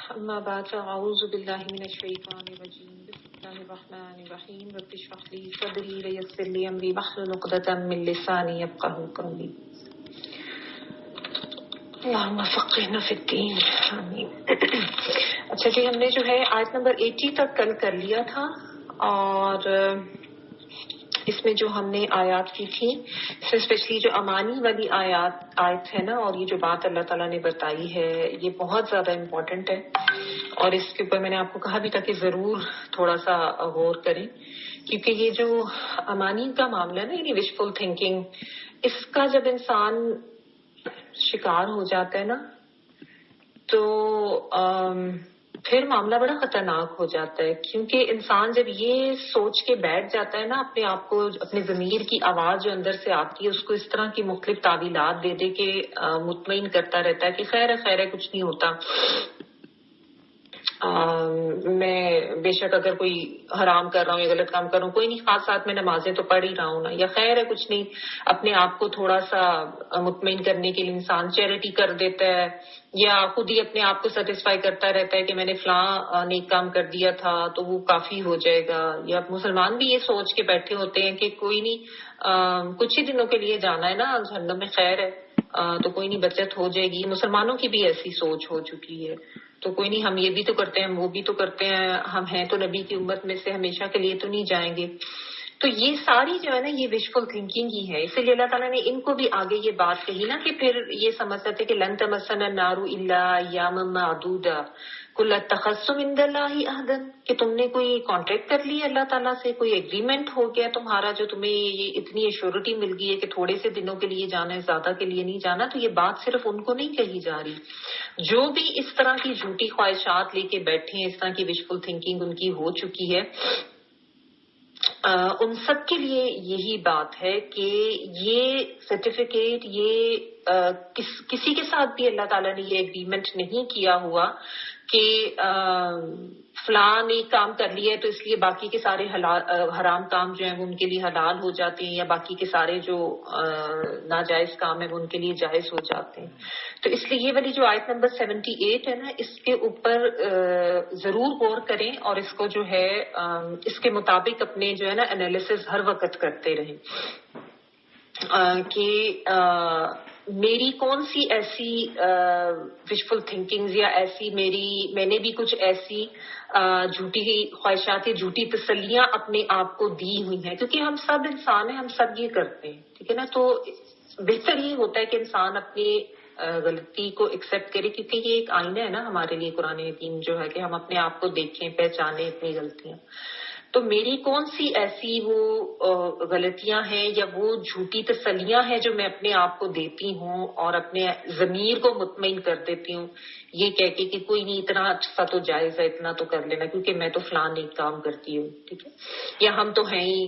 أما بعد فأعوذ بالله من الشيطان الرجيم بسم الله الرحمن الرحيم رب اشرح لي صدري ويسر لي أمري واحلل عقدة من لساني يفقهوا قولي اللهم فقهنا في الدين آمین. اچھا جی، ہم نے جو ہے آیت نمبر 80 تک کل کر لیا تھا، اور اس میں جو ہم نے آیات کی تھی، اس میں اسپیشلی جو امانی والی آیت ہے نا، اور یہ جو بات اللہ تعالیٰ نے بتائی ہے یہ بہت زیادہ امپورٹنٹ ہے، اور اس کے اوپر میں نے آپ کو کہا بھی تھا کہ ضرور تھوڑا سا غور کریں، کیونکہ یہ جو امانی کا معاملہ ہے نا، یعنی وشفل تھنکنگ، اس کا جب انسان شکار ہو جاتا ہے نا تو پھر معاملہ بڑا خطرناک ہو جاتا ہے، کیونکہ انسان جب یہ سوچ کے بیٹھ جاتا ہے نا اپنے آپ کو، اپنے ضمیر کی آواز جو اندر سے آتی ہے اس کو اس طرح کی مختلف تعویلات دے دے کے مطمئن کرتا رہتا ہے کہ خیر ہے خیر ہے کچھ نہیں ہوتا، میں بے شک اگر کوئی حرام کر رہا ہوں یا غلط کام کر رہا ہوں کوئی نہیں، خاص ساتھ میں نمازیں تو پڑھ ہی رہا ہوں نا، یا خیر ہے کچھ نہیں، اپنے آپ کو تھوڑا سا مطمئن کرنے کے لیے انسان چیریٹی کر دیتا ہے، یا خود ہی اپنے آپ کو سیٹسفائی کرتا رہتا ہے کہ میں نے فلاں نیک کام کر دیا تھا تو وہ کافی ہو جائے گا. یا مسلمان بھی یہ سوچ کے بیٹھے ہوتے ہیں کہ کوئی نہیں، کچھ ہی دنوں کے لیے جانا ہے نا جہنم میں، خیر ہے تو کوئی نہیں بچت ہو جائے گی. مسلمانوں کی بھی ایسی سوچ ہو چکی ہے، تو کوئی نہیں، ہم یہ بھی تو کرتے ہیں، وہ بھی تو کرتے ہیں، ہم ہیں تو نبی کی امت میں سے، ہمیشہ کے لیے تو نہیں جائیں گے. تو یہ ساری جو ہے نا یہ وشفل تھنکنگ ہی ہے. اسی لیے اللہ تعالیٰ نے ان کو بھی آگے یہ بات کہی نا کہ پھر یہ سمجھتے تھے کہ لن تمسنا النار الا ایاما معدودا قل اتخذتم عند اللہ عہدا، کہ تم نے کوئی کانٹریکٹ کر لی اللہ تعالیٰ سے، کوئی ایگریمنٹ ہو گیا تمہارا جو تمہیں یہ اتنی ایشورٹی مل گئی ہے کہ تھوڑے سے دنوں کے لیے جانا ہے، زیادہ کے لیے نہیں جانا. تو یہ بات صرف ان کو نہیں کہی جا رہی، جو بھی اس طرح کی جھوٹی خواہشات لے کے بیٹھے ہیں، اس طرح کی وشفل تھنکنگ ان کی ہو چکی ہے، ان سب کے لیے یہی بات ہے کہ یہ سرٹیفکیٹ، یہ کسی کے ساتھ بھی اللہ تعالیٰ نے یہ ایگریمنٹ نہیں کیا ہوا کہ فلاں نے کام کر لیا ہے تو اس لیے باقی کے سارے حرام کام جو ہیں وہ ان کے لیے حلال ہو جاتے ہیں، یا باقی کے سارے جو ناجائز کام ہیں وہ ان کے لیے جائز ہو جاتے ہیں. تو اس لیے یہ والی جو آیت نمبر 78 ہے نا، اس کے اوپر ضرور غور کریں، اور اس کو جو ہے اس کے مطابق اپنے جو ہے نا انالیسز ہر وقت کرتے رہیں کہ میری کون سی ایسی وشفل تھنکنگز یا ایسی میں نے بھی کچھ ایسی جھوٹی خواہشات یا جھوٹی تسلیاں اپنے آپ کو دی ہوئی ہیں، کیونکہ ہم سب انسان ہیں، ہم سب یہ کرتے ہیں، ٹھیک ہے نا. تو بہتر یہ ہوتا ہے کہ انسان اپنی غلطی کو ایکسیپٹ کرے، کیونکہ یہ ایک آئینہ ہے نا ہمارے لیے قرآن حکیم جو ہے کہ ہم اپنے آپ کو دیکھیں، پہچانیں اپنی غلطیاں. تو میری کون سی ایسی وہ غلطیاں ہیں یا وہ جھوٹی تسلیاں ہیں جو میں اپنے آپ کو دیتی ہوں اور اپنے ضمیر کو مطمئن کر دیتی ہوں یہ کہہ کے کہ کوئی نہیں، اتنا اچھا تو جائز ہے، اتنا تو کر لینا کیونکہ میں تو فلاں ایک کام کرتی ہوں، ٹھیک ہے، یا ہم تو ہیں ہی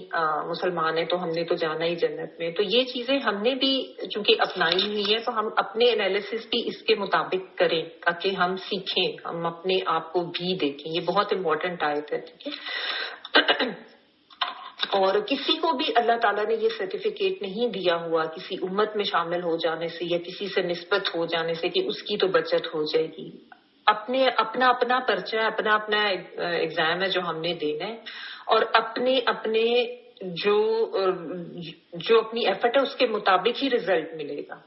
مسلمان ہیں تو ہم نے تو جانا ہی جنت میں. تو یہ چیزیں ہم نے بھی چونکہ اپنائی ہوئی ہیں تو ہم اپنے انالیسس بھی اس کے مطابق کریں تاکہ ہم سیکھیں، ہم اپنے آپ کو بھی دیکھیں. یہ بہت امپورٹنٹ آیت ہے، ٹھیک ہے. اور کسی کو بھی اللہ تعالیٰ نے یہ سرٹیفکیٹ نہیں دیا ہوا کسی امت میں شامل ہو جانے سے یا کسی سے نسبت ہو جانے سے کہ اس کی تو بچت ہو جائے گی. اپنا پرچہ ہے، اپنا ایگزام ہے جو ہم نے دینا ہے، اور اپنے جو اپنی ایفرٹ ہے اس کے مطابق ہی رزلٹ ملے گا،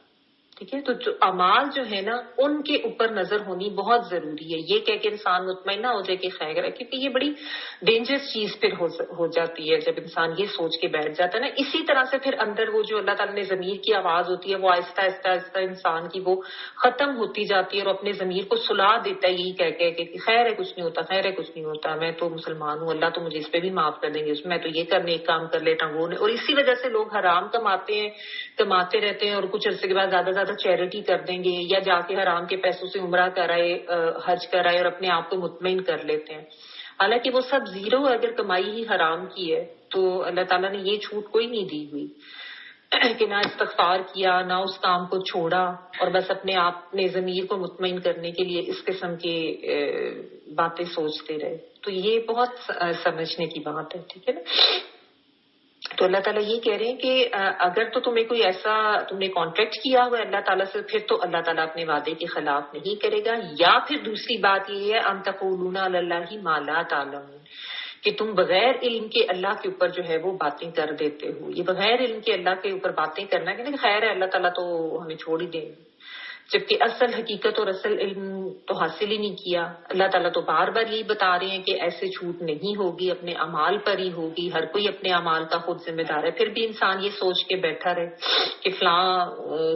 ٹھیک ہے. تو جو اعمال جو ہے نا ان کے اوپر نظر ہونی بہت ضروری ہے. یہ کہہ کے انسان مطمئن نہ ہو جائے کہ خیر ہے، کیونکہ یہ بڑی ڈینجرس چیز پھر ہو جاتی ہے جب انسان یہ سوچ کے بیٹھ جاتا ہے نا. اسی طرح سے پھر اندر وہ جو اللہ تعالیٰ نے ضمیر کی آواز ہوتی ہے وہ آہستہ آہستہ انسان کی وہ ختم ہوتی جاتی ہے، اور اپنے ضمیر کو سلا دیتا ہے یہی کہہ کے کہ خیر ہے کچھ نہیں ہوتا، خیر ہے کچھ نہیں ہوتا، میں تو مسلمان ہوں، اللہ تو مجھے اس پہ بھی معاف کر دیں گے، اس میں تو یہ کرنے ایک کام کر لیتا ہوں وہ نہیں. اور اسی وجہ سے لوگ حرام کماتے رہتے ہیں، اور کچھ عرصے کے بعد زیادہ چیریٹی کر دیں گے یا جا کے حرام کے پیسوں سے عمرہ کرائے، حج کرائے، اور اپنے آپ کو مطمئن کر لیتے ہیں. حالانکہ وہ سب زیرو ہے، اگر کمائی ہی حرام کی ہے تو اللہ تعالیٰ نے یہ چھوٹ کوئی نہیں دی ہوئی کہ نہ استغفار کیا، نہ اس کام کو چھوڑا، اور بس اپنے ضمیر کو مطمئن کرنے کے لیے اس قسم کی باتیں سوچتے رہے. تو یہ بہت سمجھنے کی بات ہے، ٹھیک ہے نا. تو اللہ تعالیٰ یہ کہہ رہے ہیں کہ اگر تو تمہیں کوئی ایسا تم نے کانٹریکٹ کیا ہوا ہے اللہ تعالیٰ سے، پھر تو اللہ تعالیٰ اپنے وعدے کے خلاف نہیں کرے گا. یا پھر دوسری بات یہ ہے ان تقولون علی اللہ ما لا تعلمون، کہ تم بغیر علم کے اللہ کے اوپر جو ہے وہ باتیں کر دیتے ہو. یہ بغیر علم کے اللہ کے اوپر باتیں کرنا کہ خیر ہے اللہ تعالیٰ تو ہمیں چھوڑ ہی دیں گے، جبکہ اصل حقیقت اور اصل علم تو حاصل ہی نہیں کیا. اللہ تعالیٰ تو بار بار یہی بتا رہے ہیں کہ ایسے چھوٹ نہیں ہوگی، اپنے اعمال پر ہی ہوگی، ہر کوئی اپنے اعمال کا خود ذمہ دار ہے. پھر بھی انسان یہ سوچ کے بیٹھا رہے کہ فلاں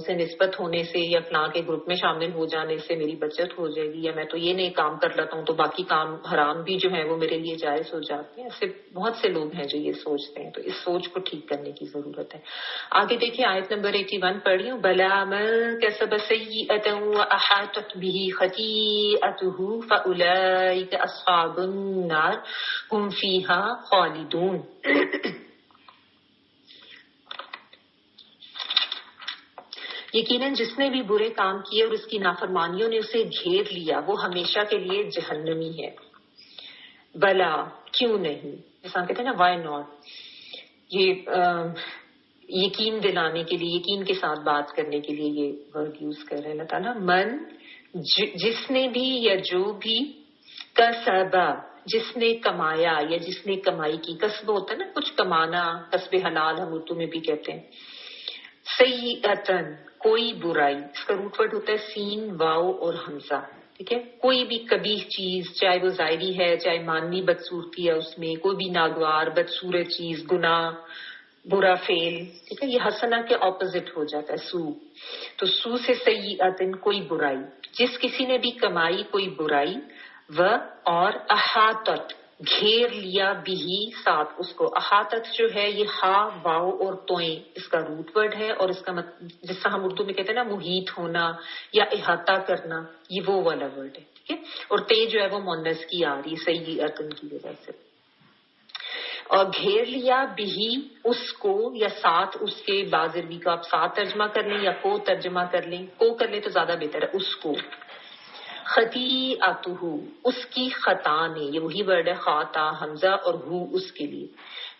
سے نسبت ہونے سے یا فلاں کے گروپ میں شامل ہو جانے سے میری بچت ہو جائے گی، یا میں تو یہ نہیں کام کر لیتا ہوں تو باقی کام حرام بھی جو ہے وہ میرے لیے جائز ہو جاتے ہیں. ایسے بہت سے لوگ ہیں جو یہ سوچتے ہیں، تو اس سوچ کو ٹھیک کرنے کی ضرورت ہے. آگے دیکھیں آیت نمبر 81 پڑھ رہی ہوں. بلا من کسب سیئۃ واحاطت به خطیئته فاولئک اصحاب النار هم فیها خالدون. یقیناً جس نے بھی برے کام کیے اور اس کی نافرمانیوں نے اسے گھیر لیا وہ ہمیشہ کے لیے جہنمی ہے. بلا کیوں نہیں، انسان کہتے ہیں نا وائی ناٹ، یہ یقین دلانے کے لیے، یقین کے ساتھ بات کرنے کے لیے یہ ورڈ یوز کر رہے ہیں اللہ تعالیٰ. من جس نے بھی یا جو بھی، کسبا جس نے کمایا یا جس نے کمائی کی، کسب ہوتا ہے نا کچھ کمانا، کسب حلال ہم اردو میں بھی کہتے ہیں. سیئتن کوئی برائی، اس کا روٹ ورڈ ہوتا ہے سین واؤ اور حمزہ، ٹھیک ہے. کوئی بھی قبیح چیز، چاہے وہ ظاہری ہے چاہے مانوی بدصورتی ہے، اس میں کوئی بھی ناگوار بدصورت چیز، گناہ، برا فعل، ٹھیک ہے. یہ حسنہ کے اپوزٹ ہو جاتا ہے سو. تو سو سے سیئتن کوئی برائی، جس کسی نے بھی کمائی کوئی برائی، و اور احاطت گھیر لیا بھی ساتھ اس کو. احاطت جو ہے یہ ہا واؤ اور توئیں اس کا روٹ ورڈ ہے، اور اس کا جس طرح ہم اردو میں کہتے ہیں نا محیط ہونا یا احاطہ کرنا، یہ وہ والا ورڈ ہے، ٹھیک ہے. اور تے جو ہے وہ مونس کی آ رہی سیئتن کی وجہ سے. اور گھیر لیا بھی اس کو یا ساتھ اس کے، بعض عربی کا آپ ساتھ ترجمہ کر لیں یا کو ترجمہ کر لیں، کو کر لیں تو زیادہ بہتر ہے، اس کو. خطیئتہ اس کی خطا نے، یہ وہی ورڈ ہے خاطا حمزہ اور ہو اس کے لیے،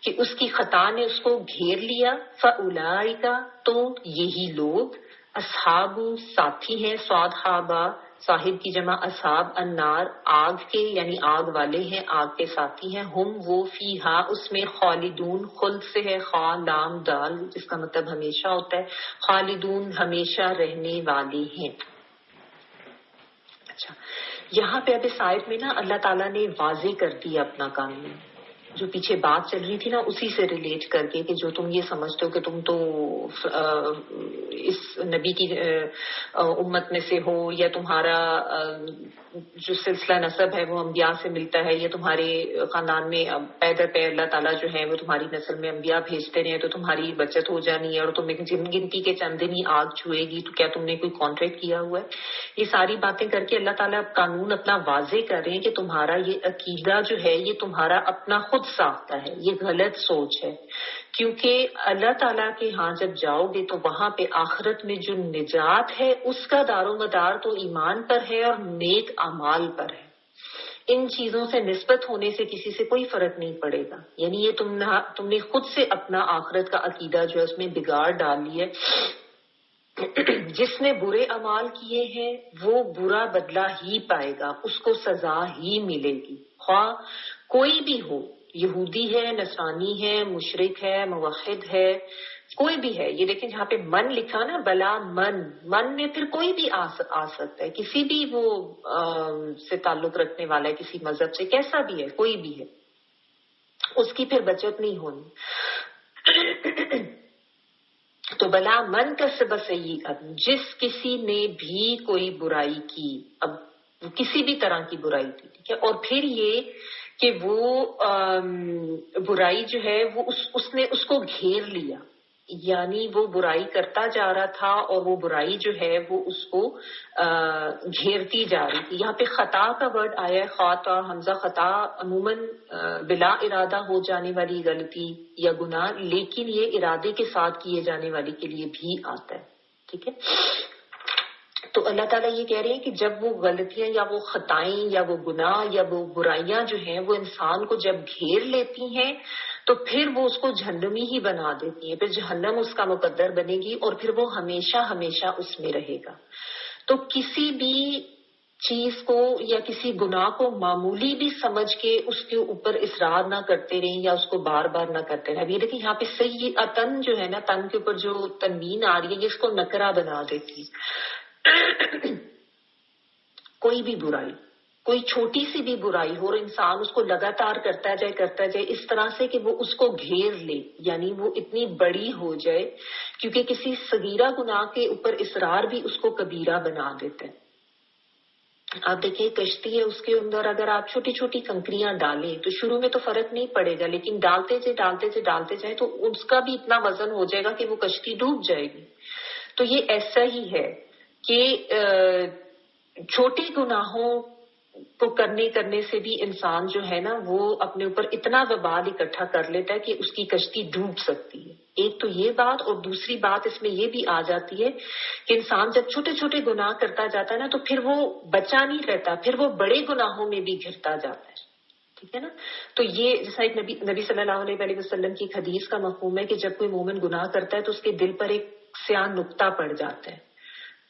کہ اس کی خطا نے اس کو گھیر لیا. فاولئک تو یہی لوگ، اصحاب ساتھی ہیں، صادحابہ صاحب کی جمع اصحاب، النار آگ کے یعنی آگ والے ہیں، آگ کے ساتھی ہیں. ہم وہ فیہا اس میں، خالدون خلد سے ہے خا لام دال جس کا مطلب ہمیشہ ہوتا ہے، خالدون ہمیشہ رہنے والے ہیں. اچھا یہاں پہ اب اس آیت میں نا اللہ تعالیٰ نے واضح کر دیا اپنا قانون، جو پیچھے بات چل رہی تھی نا اسی سے ریلیٹ کر کے، کہ جو تم یہ سمجھتے ہو کہ تم تو اس نبی کی امت میں سے ہو، یا تمہارا جو سلسلہ نسب ہے وہ انبیاء سے ملتا ہے، یا تمہارے خاندان میں پے در پے اللہ تعالیٰ جو ہے وہ تمہاری نسل میں انبیاء بھیجتے رہے تو تمہاری بچت ہو جانی ہے، اور تمہیں گنتی کے چند دن ہی آگ چھوئے گی، تو کیا تم نے کوئی کانٹریکٹ کیا ہوا ہے؟ یہ ساری باتیں کر کے اللہ تعالیٰ قانون اپنا واضح کر رہے ہیں کہ تمہارا یہ عقیدہ جو ہے یہ تمہارا اپنا خود ساختہ ہے، یہ غلط سوچ ہے. کیونکہ اللہ تعالیٰ کے ہاں جب جاؤ گے تو وہاں پہ آخرت میں جو نجات ہے اس کا دار و مدار تو ایمان پر ہے اور نیک اعمال پر ہے. ان چیزوں سے نسبت ہونے سے کسی سے کوئی فرق نہیں پڑے گا. یعنی یہ تم نے خود سے اپنا آخرت کا عقیدہ جو ہے اس میں بگاڑ ڈال لی ہے. جس نے برے اعمال کیے ہیں وہ برا بدلہ ہی پائے گا، اس کو سزا ہی ملے گی، خواہ کوئی بھی ہو، یہودی ہے، نصرانی ہے، مشرک ہے، موحد ہے، کوئی بھی ہے. یہ دیکھیں جہاں پہ من لکھا نا، بلا من میں پھر کوئی بھی آ سکتا ہے، کسی بھی وہ سے تعلق رکھنے والا ہے، کسی مذہب سے، کیسا بھی ہے، کوئی بھی ہے، اس کی پھر بچت نہیں ہونی. تو بلا من کسب سیئۃ جس کسی نے بھی کوئی برائی کی، اب کسی بھی طرح کی برائی کی، ٹھیک ہے. اور پھر یہ کہ وہ برائی جو ہے وہ اس نے اس کو گھیر لیا، یعنی وہ برائی کرتا جا رہا تھا اور وہ برائی جو ہے وہ اس کو گھیرتی جا رہی تھی. یہاں پہ خطا کا ورڈ آیا ہے، خطا حمزہ. خطا عموماً بلا ارادہ ہو جانے والی غلطی یا گناہ، لیکن یہ ارادے کے ساتھ کیے جانے والی کے لیے بھی آتا ہے، ٹھیک ہے. تو اللہ تعالیٰ یہ کہہ رہے ہیں کہ جب وہ غلطیاں یا وہ خطائیں یا وہ گناہ یا وہ برائیاں جو ہیں وہ انسان کو جب گھیر لیتی ہیں تو پھر وہ اس کو جہنمی ہی بنا دیتی ہے، پھر جہنم اس کا مقدر بنے گی اور پھر وہ ہمیشہ ہمیشہ اس میں رہے گا۔ تو کسی بھی چیز کو یا کسی گناہ کو معمولی بھی سمجھ کے اس کے اوپر اصرار نہ کرتے رہیں یا اس کو بار بار نہ کرتے رہیں۔ اب یہ دیکھیں یہاں پہ صحیح تن جو ہے نا، تن کے اوپر جو تنوین آ رہی ہے، یہ اس کو نکرہ بنا دیتی ہے۔ کوئی بھی برائی، کوئی چھوٹی سی بھی برائی ہو اور انسان اس کو لگاتار کرتا جائے اس طرح سے کہ وہ اس کو گھیر لے، یعنی وہ اتنی بڑی ہو جائے، کیونکہ کسی صغیرہ گناہ کے اوپر اصرار بھی اس کو کبیرہ بنا دیتا ہے۔ آپ دیکھیں کشتی ہے، اس کے اندر اگر آپ چھوٹی چھوٹی کنکریاں ڈالیں تو شروع میں تو فرق نہیں پڑے گا، لیکن ڈالتے جائیں تو اس کا بھی اتنا وزن ہو جائے گا کہ وہ کشتی ڈوب جائے گی۔ تو یہ ایسا ہی ہے کہ چھوٹے گناہوں کو کرنے سے بھی انسان جو ہے نا وہ اپنے اوپر اتنا وبال اکٹھا کر لیتا ہے کہ اس کی کشتی ڈوب سکتی ہے۔ ایک تو یہ بات، اور دوسری بات اس میں یہ بھی آ جاتی ہے کہ انسان جب چھوٹے چھوٹے گناہ کرتا جاتا ہے نا تو پھر وہ بچا نہیں رہتا، پھر وہ بڑے گناہوں میں بھی گھرتا جاتا ہے، ٹھیک ہے نا۔ تو یہ جیسا ایک نبی صلی اللہ علیہ وسلم کی ایک حدیث کا مفہوم ہے کہ جب کوئی مومن گناہ کرتا ہے تو اس کے دل پر ایک سیاہ نقطہ پڑ جاتا ہے،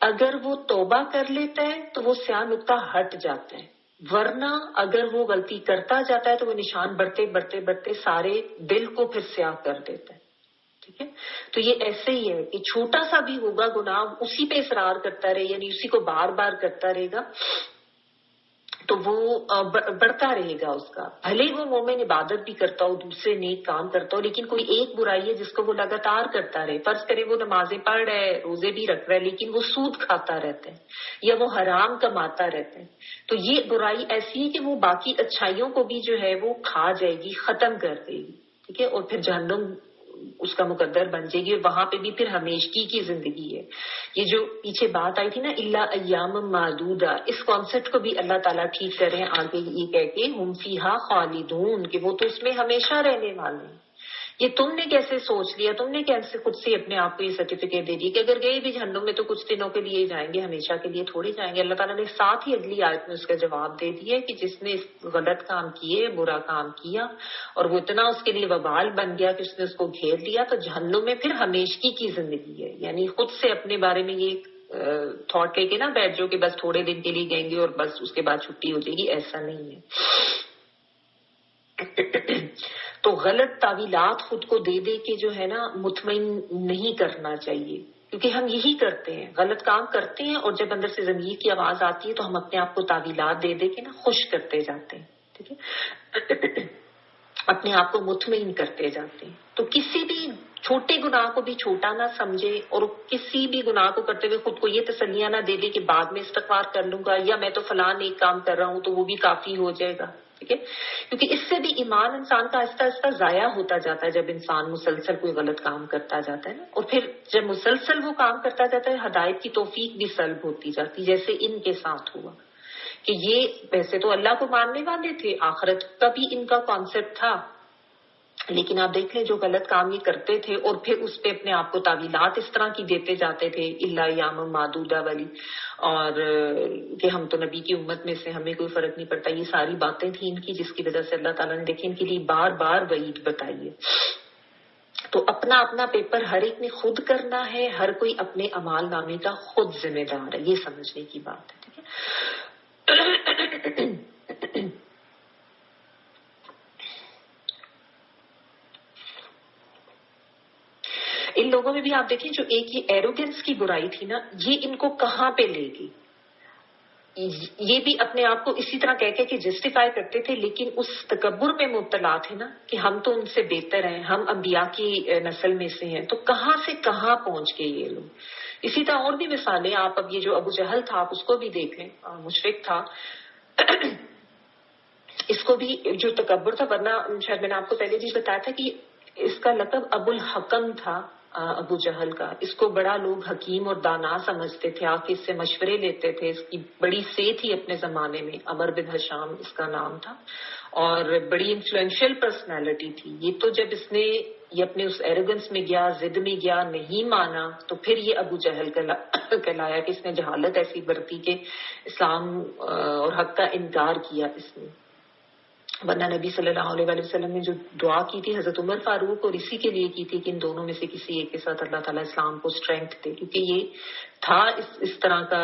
اگر وہ توبہ کر لیتا ہے تو وہ سیاہ نقطہ ہٹ جاتا ہے، ورنہ اگر وہ غلطی کرتا جاتا ہے تو وہ نشان بڑھتے سارے دل کو پھر سیاہ کر دیتا ہے، ٹھیک ہے۔ تو یہ ایسے ہی ہے کہ چھوٹا سا بھی ہوگا گناہ، اسی پہ اصرار کرتا رہے، یعنی اسی کو بار بار کرتا رہے گا تو وہ بڑھتا رہے گا اس کا، بھلے وہ مومن عبادت بھی کرتا ہو، دوسرے نیک کام کرتا ہو، لیکن کوئی ایک برائی ہے جس کو وہ لگاتار کرتا رہے۔ فرض کرے وہ نمازیں پڑھ رہا ہے، روزے بھی رکھ رہا ہے، لیکن وہ سود کھاتا رہتا ہے یا وہ حرام کماتا رہتا ہے، تو یہ برائی ایسی ہے کہ وہ باقی اچھائیوں کو بھی جو ہے وہ کھا جائے گی، ختم کر دے گی، ٹھیک ہے، اور پھر جہنم اس کا مقدر بن جائے گی، اور وہاں پہ بھی پھر ہمیشگی کی زندگی ہے۔ یہ جو پیچھے بات آئی تھی نا الا ایام معدودہ، اس کانسیپٹ کو بھی اللہ تعالیٰ ٹھیک کر رہے ہیں آگے یہ کہہ کے ہم فیہا خالدون، کہ وہ تو اس میں ہمیشہ رہنے والے ہیں۔ یہ تم نے کیسے سوچ لیا، تم نے کیسے خود سے اپنے آپ کو یہ سرٹیفکیٹ دے دی کہ اگر گئے بھی جہنم میں تو کچھ دنوں کے لیے جائیں گے، ہمیشہ کے لیے تھوڑی جائیں گے۔ اللہ تعالیٰ نے ساتھ ہی اگلی آیت میں اس کا جواب دے دیا کہ جس نے غلط کام کیے، برا کام کیا، اور وہ اتنا اس کے لیے وبال بن گیا کہ اس نے اس کو گھیر لیا، تو جہنم میں پھر ہمیشگی کی زندگی ہے۔ یعنی خود سے اپنے بارے میں یہ تھاٹ لے کے نہ بیٹھ جاؤ کہ بس تھوڑے دن کے لیے گئیں گے اور بس اس کے بعد چھٹی ہو جائے گی، ایسا نہیں ہے۔ تو غلط تعویلات خود کو دے دے کے جو ہے نا مطمئن نہیں کرنا چاہیے، کیونکہ ہم یہی کرتے ہیں، غلط کام کرتے ہیں اور جب اندر سے ضمیر کی آواز آتی ہے تو ہم اپنے آپ کو تعویلات دے دے کے نا خوش کرتے جاتے ہیں، ٹھیک ہے، اپنے آپ کو مطمئن کرتے جاتے ہیں۔ تو کسی بھی چھوٹے گناہ کو بھی چھوٹا نہ سمجھے، اور کسی بھی گناہ کو کرتے ہوئے خود کو یہ تسلیاں نہ دے دے کہ بعد میں استغفار کر لوں گا یا میں تو فلاں ایک کام کر رہا ہوں تو وہ بھی کافی ہو جائے گا، ٹھیک ہے، کیونکہ اس سے بھی ایمان انسان کا آہستہ آہستہ ضائع ہوتا جاتا ہے جب انسان مسلسل کوئی غلط کام کرتا جاتا ہے نا، اور پھر جب مسلسل وہ کام کرتا جاتا ہے ہدایت کی توفیق بھی سلب ہوتی جاتی، جیسے ان کے ساتھ ہوا کہ یہ ویسے تو اللہ کو ماننے والے تھے، آخرت کا بھی ان کا کانسیپٹ تھا، لیکن آپ دیکھ لیں جو غلط کام یہ کرتے تھے اور پھر اس پہ اپنے آپ کو تعویلات اس طرح کی دیتے جاتے تھے الا ایام معدودہ والی، اور کہ ہم تو نبی کی امت میں سے، ہمیں کوئی فرق نہیں پڑتا، یہ ساری باتیں تھیں ان کی جس کی وجہ سے اللہ تعالیٰ نے دیکھیں ان کے لیے بار بار وعید بتائی ہے۔ تو اپنا اپنا پیپر ہر ایک نے خود کرنا ہے، ہر کوئی اپنے اعمال نامے کا خود ذمہ دار ہے، یہ سمجھنے کی بات ہے، ٹھیک ہے۔ ان لوگوں میں بھی آپ دیکھیں جو ایک یہ ایروگنس کی برائی تھی نا، یہ ان کو کہاں پہ لے گئی، یہ بھی اپنے آپ کو اسی طرح کہہ کے جسٹیفائی کرتے تھے، لیکن اس تکبر میں مبتلا تھے نا کہ ہم تو ان سے بہتر ہیں، ہم انبیاء کی نسل میں سے ہیں، تو کہاں سے کہاں پہنچ گئے یہ لوگ۔ اسی طرح اور بھی مثالیں، آپ اب یہ جو ابو جہل تھا آپ اس کو بھی دیکھ لیں، مشرک تھا، اس کو بھی جو تکبر تھا، ورنہ شاید میں نے آپ کو پہلے بھی بتایا تھا کہ اس کا لقب ابو الحکم تھا، ابو جہل کا۔ اس کو بڑا لوگ حکیم اور دانا سمجھتے تھے، آ کے اس سے مشورے لیتے تھے، اس کی بڑی سے تھی اپنے زمانے میں، عمر بن ہشام اس کا نام تھا، اور بڑی انفلوئنشل پرسنالٹی تھی۔ یہ تو جب اس نے یہ اپنے اس ایروگنس میں گیا، ضد میں گیا، نہیں مانا، تو پھر یہ ابو جہل کہلایا کہ اس نے جہالت ایسی برتی کہ اسلام اور حق کا انکار کیا اس نے۔ ورنہ نبی صلی اللہ علیہ وآلہ وسلم نے جو دعا کی تھی حضرت عمر فاروق اور اسی کے لیے کی تھی کہ ان دونوں میں سے کسی ایک کے ساتھ اللہ تعالیٰ اسلام کو اسٹرینتھ دے، کیونکہ یہ تھا اس طرح کا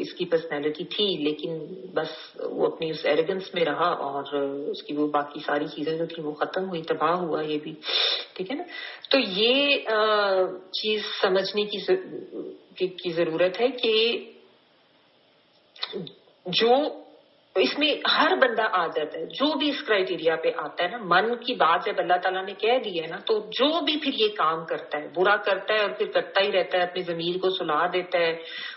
اس کی پرسنالٹی تھی، لیکن بس وہ اپنی اس ایروگنس میں رہا اور اس کی وہ باقی ساری چیزیں جو تھیں وہ ختم ہوئی، تباہ ہوا یہ بھی، ٹھیک ہے نا. تو یہ چیز سمجھنے کی ضرورت ہے کہ جو اس میں ہر بندہ آ جاتا ہے، جو بھی اس کرائٹیریا پہ آتا ہے نا، من کی بات جب اللہ تعالیٰ نے کہہ دی ہے نا، تو جو بھی پھر یہ کام کرتا ہے، برا کرتا ہے اور پھر کرتا ہی رہتا ہے، اپنی ضمیر کو سلا دیتا ہے،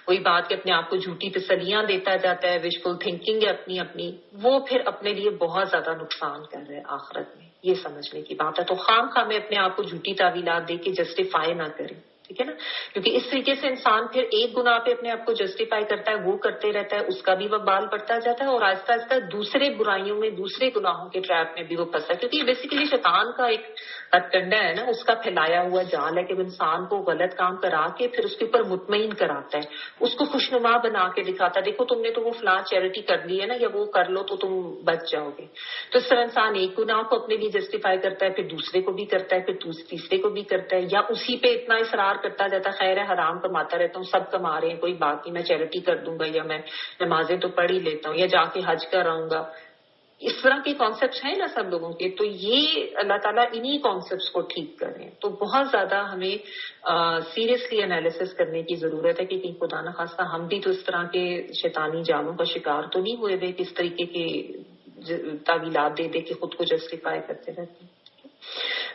وہی بات کہ اپنے آپ کو جھوٹی تسلیاں دیتا جاتا ہے، وشفل تھنکنگ ہے اپنی، وہ پھر اپنے لیے بہت زیادہ نقصان کر رہا ہے آخرت میں. یہ سمجھنے کی بات ہے. تو خام خواہ میں اپنے آپ کو جھوٹی تعویلات دے کے جسٹیفائی نہ کریں، ٹھیک ہے نا، کیونکہ اس طریقے سے انسان پھر ایک گناہ پہ اپنے آپ کو جسٹیفائی کرتا ہے، وہ کرتے رہتا ہے، اس کا بھی وبال بڑھتا جاتا ہے اور آہستہ آہستہ دوسرے برائیوں میں، دوسرے گناہوں کے ٹریپ میں بھی وہ پھنستا ہے. کیونکہ یہ بیسیکلی شیطان کا ایک ہتھ کنڈا ہے نا، اس کا پھیلایا ہوا جال ہے کہ وہ انسان کو غلط کام کرا کے پھر اس کے اوپر مطمئن کراتا ہے، اس کو خوشنما بنا کے دکھاتا ہے، دیکھو تم نے تو وہ فلاں چیریٹی کر لی ہے نا، یا وہ کر لو تو تم بچ جاؤ گے. تو اس طرح انسان ایک گناہ کو اپنے لیے جسٹیفائی کرتا ہے، پھر دوسرے کو بھی کرتا ہے، پھر تیسرے کو بھی کرتا ہے، یا اسی پہ اتنا اصرار کرتا جاتا ہے، خیر ہے حرام کماتا رہتا ہوں، سب کما رہے ہیں، کوئی بات نہیں، میں چیریٹی کر دوں گا، یا میں نمازیں تو پڑھ ہی لیتا ہوں، یا جا کے حج کر آؤں گا. اس طرح کے کانسیپٹس ہیں نا سب لوگوں کے. تو یہ اللہ تعالیٰ انہی کانسیپٹس کو ٹھیک کریں. تو بہت زیادہ ہمیں سیریسلی انالیسس کرنے کی ضرورت ہے کہ کہیں خدا نہ خواستہ ہم بھی تو اس طرح کے شیطانی جالوں کا شکار تو نہیں ہوئے کہ اس طریقے کے تعویلات دے کے خود کو جسٹیفائی کرتے رہتے ہیں.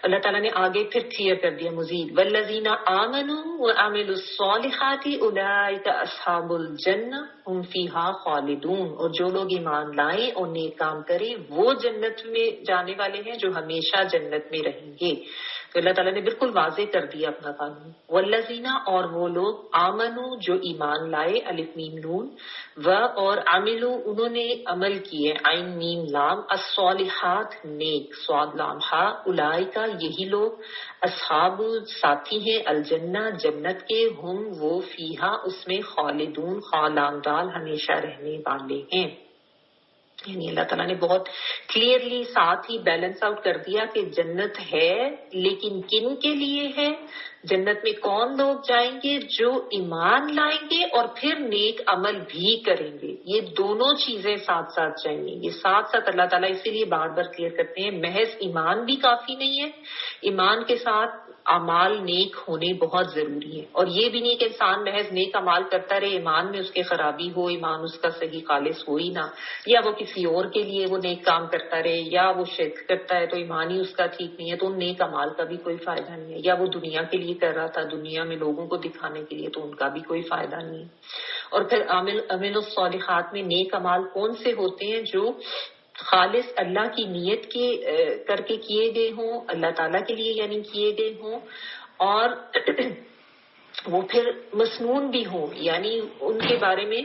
اللہ تعالیٰ نے آگے پھر کلیئر کر دیا مزید، والذین آمنوا وعملوا الصالحات اولئک اصحاب الجنہ ہم فیہا خالدون. اور جو لوگ ایمان لائیں اور نیک کام کریں وہ جنت میں جانے والے ہیں جو ہمیشہ جنت میں رہیں گے. تو اللہ تعالیٰ نے بالکل واضح کر دیا اپنا قانون. والذین، اور وہ لوگ، آمنوا، جو ایمان لائے، الف میم نون، و اور عملوا، انہوں نے عمل کیے، عین میم لام، الصالحات، نیک، صاد لام ہا، اولئک، یہی لوگ، اصحاب، ساتھی ہیں، الجنہ، جنت کے، ہم، وہ، فیہا، اس میں، خالدون، خالان دال، ہمیشہ رہنے والے ہیں. یعنی اللہ تعالیٰ نے بہت کلیئرلی ساتھ ہی بیلنس آؤٹ کر دیا کہ جنت ہے، لیکن کن کے لیے ہے؟ جنت میں کون لوگ جائیں گے؟ جو ایمان لائیں گے اور پھر نیک عمل بھی کریں گے. یہ دونوں چیزیں ساتھ ساتھ چاہیے. یہ ساتھ ساتھ اللہ تعالیٰ اسی لیے بار بار کلیئر کرتے ہیں، محض ایمان بھی کافی نہیں ہے، ایمان کے ساتھ اعمال نیک ہونے بہت ضروری ہے. اور یہ بھی نہیں کہ انسان محض نیک اعمال کرتا رہے، ایمان میں اس کے خرابی ہو، ایمان اس کا صحیح خالص ہو ہی نہ، یا وہ کسی اور کے لیے وہ نیک کام کرتا رہے، یا وہ شرک کرتا ہے تو ایمان ہی اس کا ٹھیک نہیں ہے، تو ان نیک اعمال کا بھی کوئی فائدہ نہیں ہے. یا وہ دنیا کے لیے کر رہا تھا، دنیا میں لوگوں کو دکھانے کے لیے، تو ان کا بھی کوئی فائدہ نہیں ہے. اور پھر عامل الصالحات میں نیک اعمال کون سے ہوتے ہیں؟ جو خالص اللہ کی نیت کے کر کے کیے گئے ہوں، اللہ تعالیٰ کے لیے یعنی کیے گئے ہوں، اور وہ پھر مسنون بھی ہوں، یعنی ان کے بارے میں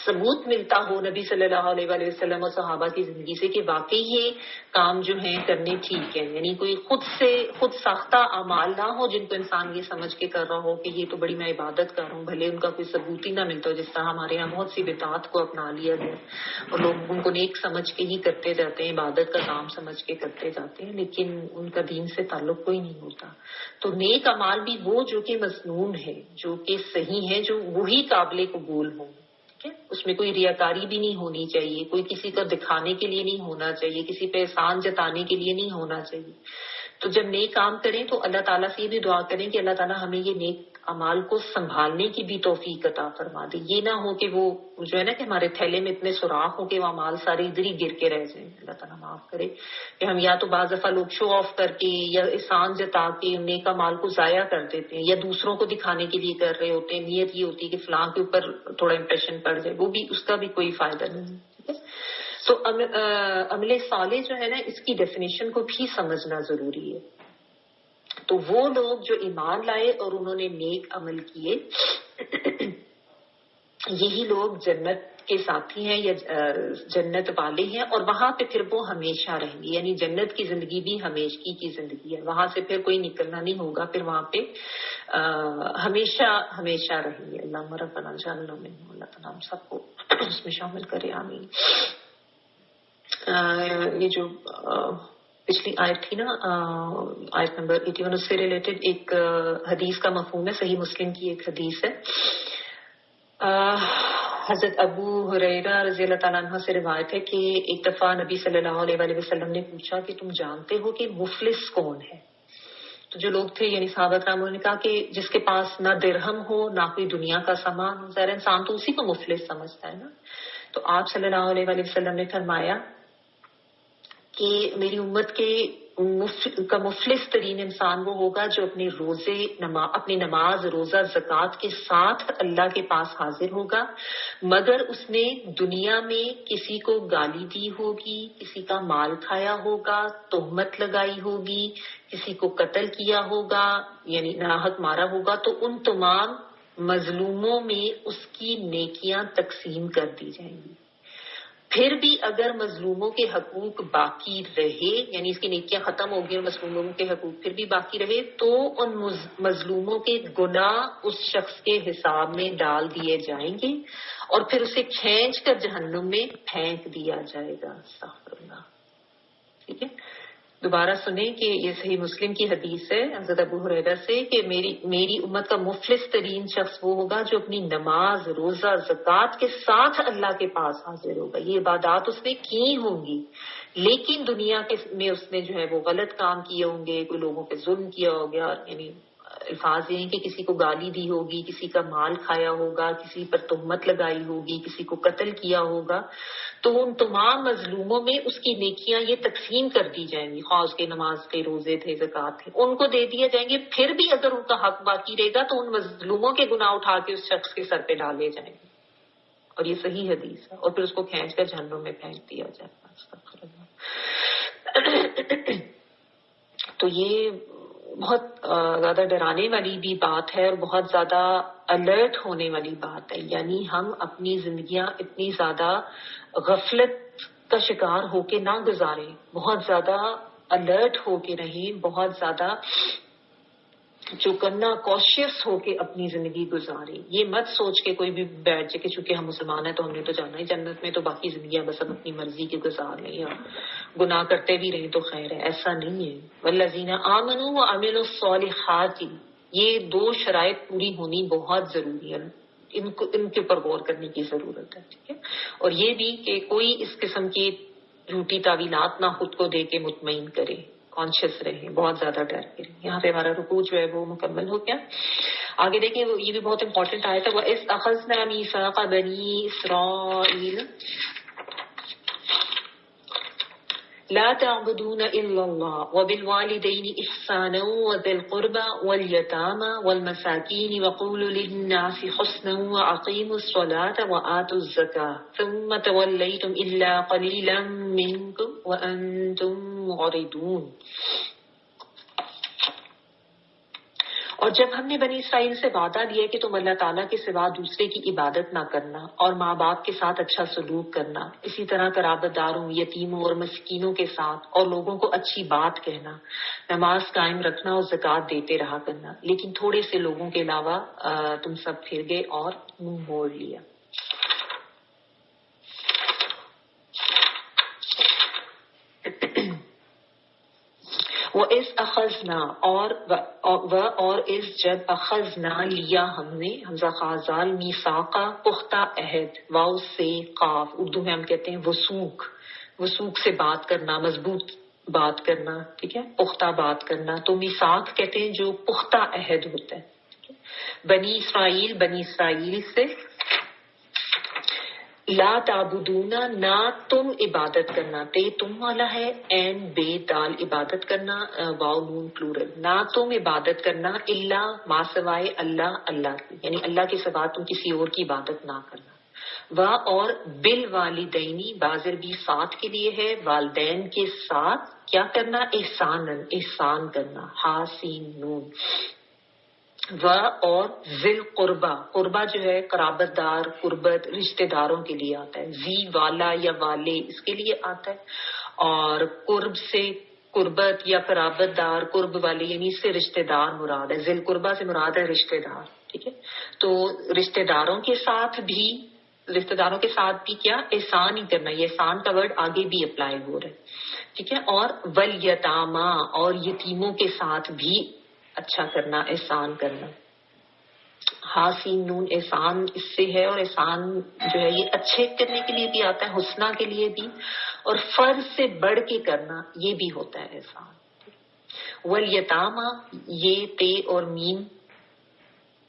ثبوت ملتا ہو نبی صلی اللہ علیہ وآلہ وسلم اور صحابہ کی زندگی سے کہ واقعی یہ کام جو ہیں کرنے ٹھیک ہیں. یعنی کوئی خود ساختہ اعمال نہ ہو جن کو انسان یہ سمجھ کے کر رہا ہو کہ یہ تو بڑی میں عبادت کر رہا ہوں، بھلے ان کا کوئی ثبوت ہی نہ ملتا ہو. جس طرح ہمارے یہاں بہت سی بدعات کو اپنا لیا گیا اور لوگ ان کو نیک سمجھ کے ہی کرتے جاتے ہیں، عبادت کا کام سمجھ کے کرتے جاتے ہیں، لیکن ان کا دین سے تعلق کوئی نہیں ہوتا. تو نیک اعمال بھی وہ جو کہ مسنون ہے، جو کہ صحیح ہے، جو وہی قابل قبول ہوں. اس میں کوئی ریاکاری بھی نہیں ہونی چاہیے، کوئی کسی کو دکھانے کے لیے نہیں ہونا چاہیے، کسی پہ احسان جتانے کے لیے نہیں ہونا چاہیے. تو جب نیک کام کریں تو اللہ تعالیٰ سے یہ بھی دعا کریں کہ اللہ تعالیٰ ہمیں یہ نیک اعمال کو سنبھالنے کی بھی توفیق عطا فرما دے. یہ نہ ہو کہ وہ جو ہے نا کہ ہمارے تھیلے میں اتنے سوراخ ہو کہ وہ اعمال سارے ادھر ہی گر کے رہ جائیں. اللہ تعالیٰ معاف کرے کہ ہم یا تو بعض دفعہ لوگ شو آف کر کے یا احسان جتا کے نیک اعمال کو ضائع کر دیتے ہیں، یا دوسروں کو دکھانے کے لیے کر رہے ہوتے ہیں. نیت یہ ہوتی ہے کہ فلاں کے اوپر تھوڑا امپریشن پڑ جائے، وہ بھی اس کا بھی کوئی فائدہ نہیں. ٹھیک ہے. تو عمل صالح جو ہے نا، اس کی ڈیفینیشن کو بھی سمجھنا ضروری ہے. تو وہ لوگ جو ایمان لائے اور انہوں نے نیک عمل کیے، یہی لوگ جنت کے ساتھی ہیں یا جنت والے ہیں، اور وہاں پہ پھر وہ ہمیشہ رہیں گے. یعنی جنت کی زندگی بھی ہمیشگی کی زندگی ہے، وہاں سے پھر کوئی نکلنا نہیں ہوگا، پھر وہاں پہ ہمیشہ ہمیشہ رہیں گے. اللہ ربنا جعلنا منہم، اللہ تعالیٰ ہم سب کو اس میں شامل کرے، آمین. یہ جو پچھلی آیت تھی نا، آیت نمبر 81، اس سے ریلیٹڈ ایک حدیث کا مفہوم ہے، صحیح مسلم کی ایک حدیث ہے. حضرت ابو ہریرہ رضی اللہ تعالیٰ عنہ سے روایت ہے کہ ایک دفعہ نبی صلی اللہ علیہ وسلم نے پوچھا کہ تم جانتے ہو کہ مفلس کون ہے؟ تو جو لوگ تھے یعنی صحابہ کرام، انہوں نے کہا کہ جس کے پاس نہ درہم ہو نہ کوئی دنیا کا سامان ہو. ظاہر انسان تو اسی کو مفلس سمجھتا ہے نا. تو آپ صلی اللہ علیہ وسلم نے فرمایا کہ میری امت کے کا مفلس ترین انسان وہ ہوگا جو اپنی نماز روزہ زکوٰۃ کے ساتھ اللہ کے پاس حاضر ہوگا، مگر اس نے دنیا میں کسی کو گالی دی ہوگی، کسی کا مال کھایا ہوگا، تہمت لگائی ہوگی، کسی کو قتل کیا ہوگا یعنی ناحق مارا ہوگا، تو ان تمام مظلوموں میں اس کی نیکیاں تقسیم کر دی جائیں گی. پھر بھی اگر مظلوموں کے حقوق باقی رہے، یعنی اس کی نیکیاں ختم ہوگی اور مظلوموں کے حقوق پھر بھی باقی رہے، تو ان مظلوموں کے گناہ اس شخص کے حساب میں ڈال دیے جائیں گے اور پھر اسے کھینچ کر جہنم میں پھینک دیا جائے گا. استغفر اللہ. ٹھیک ہے، دوبارہ سنیں کہ یہ صحیح مسلم کی حدیث ہے حضرت ابو ہریرہ سے کہ میری امت کا مفلس ترین شخص وہ ہوگا جو اپنی نماز روزہ زکوٰۃ کے ساتھ اللہ کے پاس حاضر ہوگا. یہ عبادات اس نے کی ہوں گی، لیکن دنیا میں اس نے جو ہے وہ غلط کام کیے ہوں گے، کوئی لوگوں پہ ظلم کیا ہوگا، یعنی الفاظ یہ ہیں کہ کسی کو گالی دی ہوگی، کسی کا مال کھایا ہوگا، کسی پر تہمت لگائی ہوگی، کسی کو قتل کیا ہوگا، تو ان تمام مظلوموں میں اس کی نیکیاں یہ تقسیم کر دی جائیں گی. خواہ اس کے نماز کے روزے تھے، زکوٰۃ تھے، ان کو دے دیا جائیں گے. پھر بھی اگر ان کا حق باقی رہے گا تو ان مظلوموں کے گناہ اٹھا کے اس شخص کے سر پہ ڈالے جائیں گے. اور یہ صحیح حدیث ہے. اور پھر اس کو کھینچ کر جہنم میں پھینک دیا جائے گا. تو یہ بہت زیادہ ڈرانے والی بھی بات ہے اور بہت زیادہ الرٹ ہونے والی بات ہے. یعنی ہم اپنی زندگیاں اتنی زیادہ غفلت کا شکار ہو کے نہ گزاریں، بہت زیادہ الرٹ ہو کے رہیں، بہت زیادہ چوکنا کوشیس ہو کے اپنی زندگی گزاریں. یہ مت سوچ کے کوئی بھی بیٹھ جائے کہ چونکہ ہم مسلمان ہیں تو ہم نے تو جانا ہی جنت میں، تو باقی زندگیاں بس ہم اپنی مرضی کی گزار لیں یا گناہ کرتے بھی رہیں تو خیر ہے. ایسا نہیں ہے. والذین آمنوا وعملوا الصالحات، یہ دو شرائط پوری ہونی بہت ضروری ہے. ان کے اوپر غور کرنے کی ضرورت ہے. ٹھیک ہے. اور یہ بھی کہ کوئی اس قسم کی جھوٹی تعویلات نہ خود کو دے کے مطمئن کرے، کانشیس رہے، بہت زیادہ ڈر کے رہے. یہاں پہ ہمارا رکوع جو ہے وہ مکمل ہو گیا. آگے دیکھیں، یہ بھی بہت امپورٹنٹ آیا تھا. وَإِذْ أَخَذْنَا مِيثَاقَ بَنِي إِسْرَائِيلَ لَا تَعْبُدُونَ إِلَّا اللَّهَ وَبِالْوَالِدَيْنِ إِحْسَانًا وَذِي الْقُرْبَى وَالْيَتَامَى وَالْمَسَاكِينِ وَقُولُوا لِلنَّاسِ حُسْنًا وَأَقِيمُوا الصَّلَاةَ وَآتُوا الزَّكَاةَ ثُمَّ تَوَلَّيْتُمْ إِلَّا قَلِيلًا مِّنكُمْ وَأَنتُم مُّعْرِضُونَ. اور جب ہم نے بنی اسرائیل سے وعدہ لیا کہ تم اللہ تعالیٰ کے سوا دوسرے کی عبادت نہ کرنا اور ماں باپ کے ساتھ اچھا سلوک کرنا، اسی طرح قرابت داروں، یتیموں اور مسکینوں کے ساتھ، اور لوگوں کو اچھی بات کہنا، نماز قائم رکھنا اور زکوٰۃ دیتے رہا کرنا، لیکن تھوڑے سے لوگوں کے علاوہ تم سب پھر گئے اور منہ موڑ لیا. وَإِذْ أَخَذْنَا اور اس جب اخذنا لیا ہم نے، حمزہ خازال، میثاقہ پختہ عہد، واو سے قاف، اردو میں ہم کہتے ہیں وثوق سے بات کرنا، مضبوط بات کرنا. ٹھیک ہے، پختہ بات کرنا. تو میثاق کہتے ہیں جو پختہ عہد ہوتا ہے. بنی اسرائیل سے، لا تعبدون، نہ تم عبادت کرنا، تے تم والا ہے، این بے دال عبادت کرنا، واو نون پلورل، نہ تم عبادت کرنا، الا ما سوائے اللہ کی، یعنی اللہ کے سوا تم کسی اور کی عبادت نہ کرنا. اور بالوالدینی بازر بھی ساتھ کے لیے ہے، والدین کے ساتھ کیا کرنا، احسان کرنا، حاسین نون. اور ذل قربا جو ہے قرابت دار، قربت، رشتہ داروں کے لیے آتا ہے. زی والا یا والے اس کے لیے آتا ہے. اور قرب سے قربت یا قرابت دار، قرب والے یعنی اس سے رشتہ دار مراد ہے. ذل قربا سے مراد ہے رشتہ دار. ٹھیک ہے، تو رشتہ داروں کے ساتھ بھی رشتے داروں کے ساتھ بھی کیا احسان ہی کرنا. یہ احسان کا ورڈ آگے بھی اپلائی ہو رہا ہے, ٹھیک ہے. اور والیتاما, اور یتیموں کے ساتھ بھی اچھا کرنا, احسان کرنا. حاسین نون احسان اس سے ہے, اور احسان جو ہے یہ اچھے کرنے کے لیے بھی آتا ہے, حسنہ کے لیے بھی, اور فرض سے بڑھ کے کرنا یہ بھی ہوتا ہے احسان. والیتاما, یہ تے اور میم,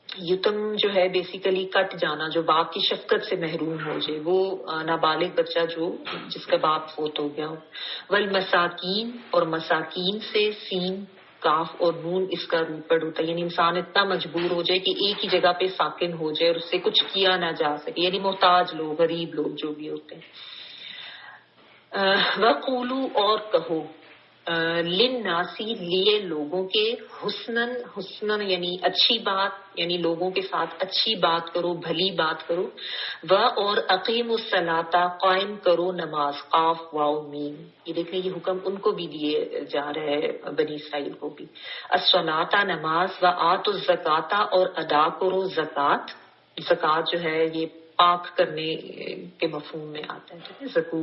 یتم جو ہے بیسیکلی کٹ جانا, جو باپ کی شفقت سے محروم ہو جائے, وہ نابالغ بچہ جس کا باپ فوت ہو گیا ہو. والمساکین, اور مساکین سے سین کاف اور نون اس کا روپڑ ہوتا ہے, یعنی انسان اتنا مجبور ہو جائے کہ ایک ہی جگہ پہ ساکن ہو جائے اور اس سے کچھ کیا نہ جا سکے, یعنی محتاج لوگ, غریب لوگ جو بھی ہوتے ہیں. وقولو, اور کہو, للناسی, لیے لوگوں کے, حسنن یعنی اچھی بات, یعنی لوگوں کے ساتھ اچھی بات کرو, بھلی بات کرو. اور اقیم الصلاۃ, قائم کرو نماز, قاف واو میم. یہ دیکھیں یہ حکم ان کو بھی دیے جا رہے ہیں, بنی اسرائیل کو بھی. الصلاۃ, نماز, وآتوا الزکاۃ, اور ادا کرو زکات. زکات جو ہے یہ پاک کرنے کے مفہوم میں آتا ہے, ٹھیک ہے. زکو,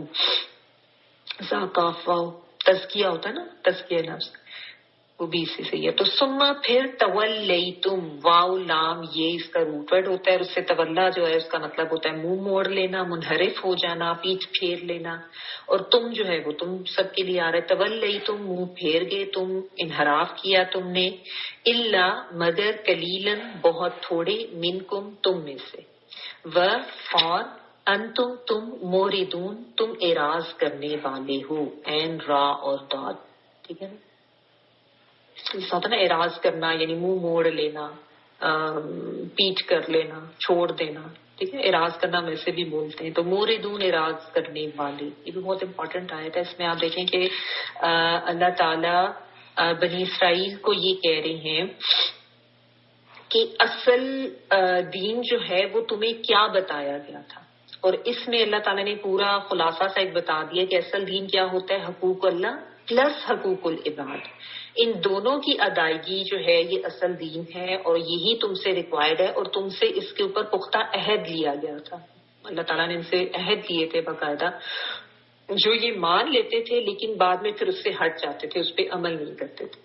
زکاف واو تزکیہ ہوتا ہے نا, تزکیہ لفظ, وہ بھی اسی سے ہے. تو سما, پھر تولیتم, واو لام یہ اس کا روٹ ورڈ ہوتا ہے, اور اس سے تولا جو ہے اس کا مطلب ہوتا ہے منہ موڑ لینا, منحرف ہو جانا, پیٹھ پھیر لینا. اور تم جو ہے وہ تم سب کے لیے آ رہا ہے. تولیتم, منہ پھیر گئے تم, انحراف کیا تم نے. الا, مگر, کلیلن, بہت تھوڑے, منکم, تم میں سے. اور انتم, تم, موردون, تم اعراض کرنے والے ہو. عین, را اور داد, ٹھیک ہے نا. اس ہوتا نا اعراض کرنا, یعنی منہ موڑ لینا, پیٹ کر لینا, چھوڑ دینا, ٹھیک ہے. اعراض کرنا ہم ایسے بھی بولتے ہیں. تو موردون, اعراض کرنے والے, یہ بھی بہت امپورٹنٹ آیت ہے. اس میں آپ دیکھیں کہ اللہ تعالیٰ بنی اسرائیل کو یہ کہہ رہے ہیں کہ اصل دین جو ہے وہ تمہیں کیا بتایا گیا تھا. اور اس میں اللہ تعالیٰ نے پورا خلاصہ سا ایک بتا دیا کہ اصل دین کیا ہوتا ہے. حقوق اللہ پلس حقوق العباد, ان دونوں کی ادائیگی جو ہے یہ اصل دین ہے, اور یہی تم سے ریکوائرڈ ہے, اور تم سے اس کے اوپر پختہ عہد لیا گیا تھا. اللہ تعالیٰ نے ان سے عہد لیے تھے باقاعدہ, جو یہ مان لیتے تھے لیکن بعد میں پھر اس سے ہٹ جاتے تھے, اس پہ عمل نہیں کرتے تھے,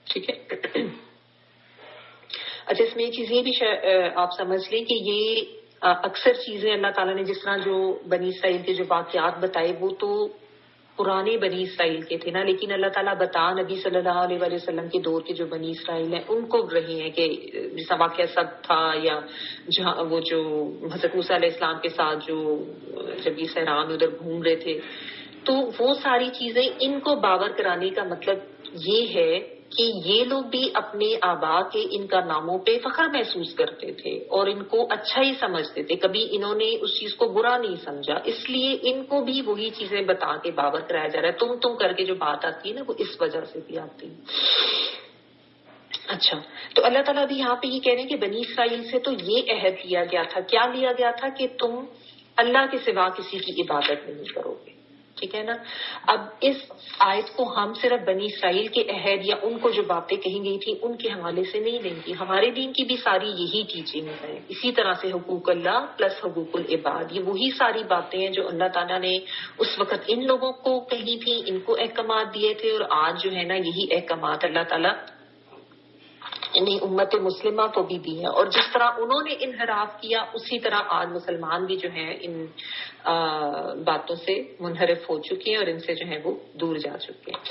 ٹھیک ہے. اچھا, اس میں ایک چیز یہ بھی آپ سمجھ لیں کہ یہ اکثر چیزیں اللہ تعالیٰ نے جس طرح جو بنی اسرائیل کے جو واقعات بتائے وہ تو پرانے بنی اسرائیل کے تھے نا, لیکن اللہ تعالیٰ بتا نبی صلی اللہ علیہ وآلہ وسلم کے دور کے جو بنی اسرائیل ہیں ان کو رہے ہیں کہ جیسا واقعہ سب تھا, یا جہاں وہ جو حضرت موسیٰ علیہ السلام کے ساتھ جو جب یہ صحرا میں ادھر گھوم رہے تھے, تو وہ ساری چیزیں ان کو باور کرانے کا مطلب یہ ہے کہ یہ لوگ بھی اپنے آبا کے ان کا ناموں پہ فخر محسوس کرتے تھے اور ان کو اچھا ہی سمجھتے تھے, کبھی انہوں نے اس چیز کو برا نہیں سمجھا, اس لیے ان کو بھی وہی چیزیں بتا کے باور کرایا جا رہا ہے. تم کر کے جو بات آتی ہے نا وہ اس وجہ سے بھی آتی ہے. اچھا, تو اللہ تعالیٰ بھی یہاں پہ یہ کہہ رہے ہیں کہ بنی اسرائیل سے تو یہ عہد لیا گیا تھا. کیا لیا گیا تھا؟ کہ تم اللہ کے سوا کسی کی عبادت نہیں کرو گے, ٹھیک ہے نا. اب اس آیت کو ہم صرف بنی اسرائیل کے عہد یا ان کو جو باتیں کہیں گئی تھی ان کے حوالے سے نہیں لیں گے, ہمارے دین کی بھی ساری یہی ٹیچنگ ہے. اسی طرح سے حقوق اللہ پلس حقوق العباد, یہ وہی ساری باتیں ہیں جو اللہ تعالیٰ نے اس وقت ان لوگوں کو کہی تھی, ان کو احکامات دیے تھے, اور آج جو ہے نا یہی احکامات اللہ تعالیٰ نے امت مسلمہ کو بھی دی ہے. اور جس طرح انہوں نے انحراف کیا اسی طرح آج مسلمان بھی جو ہیں ان باتوں سے منحرف ہو چکے ہیں اور ان سے جو ہے وہ دور جا چکے ہیں.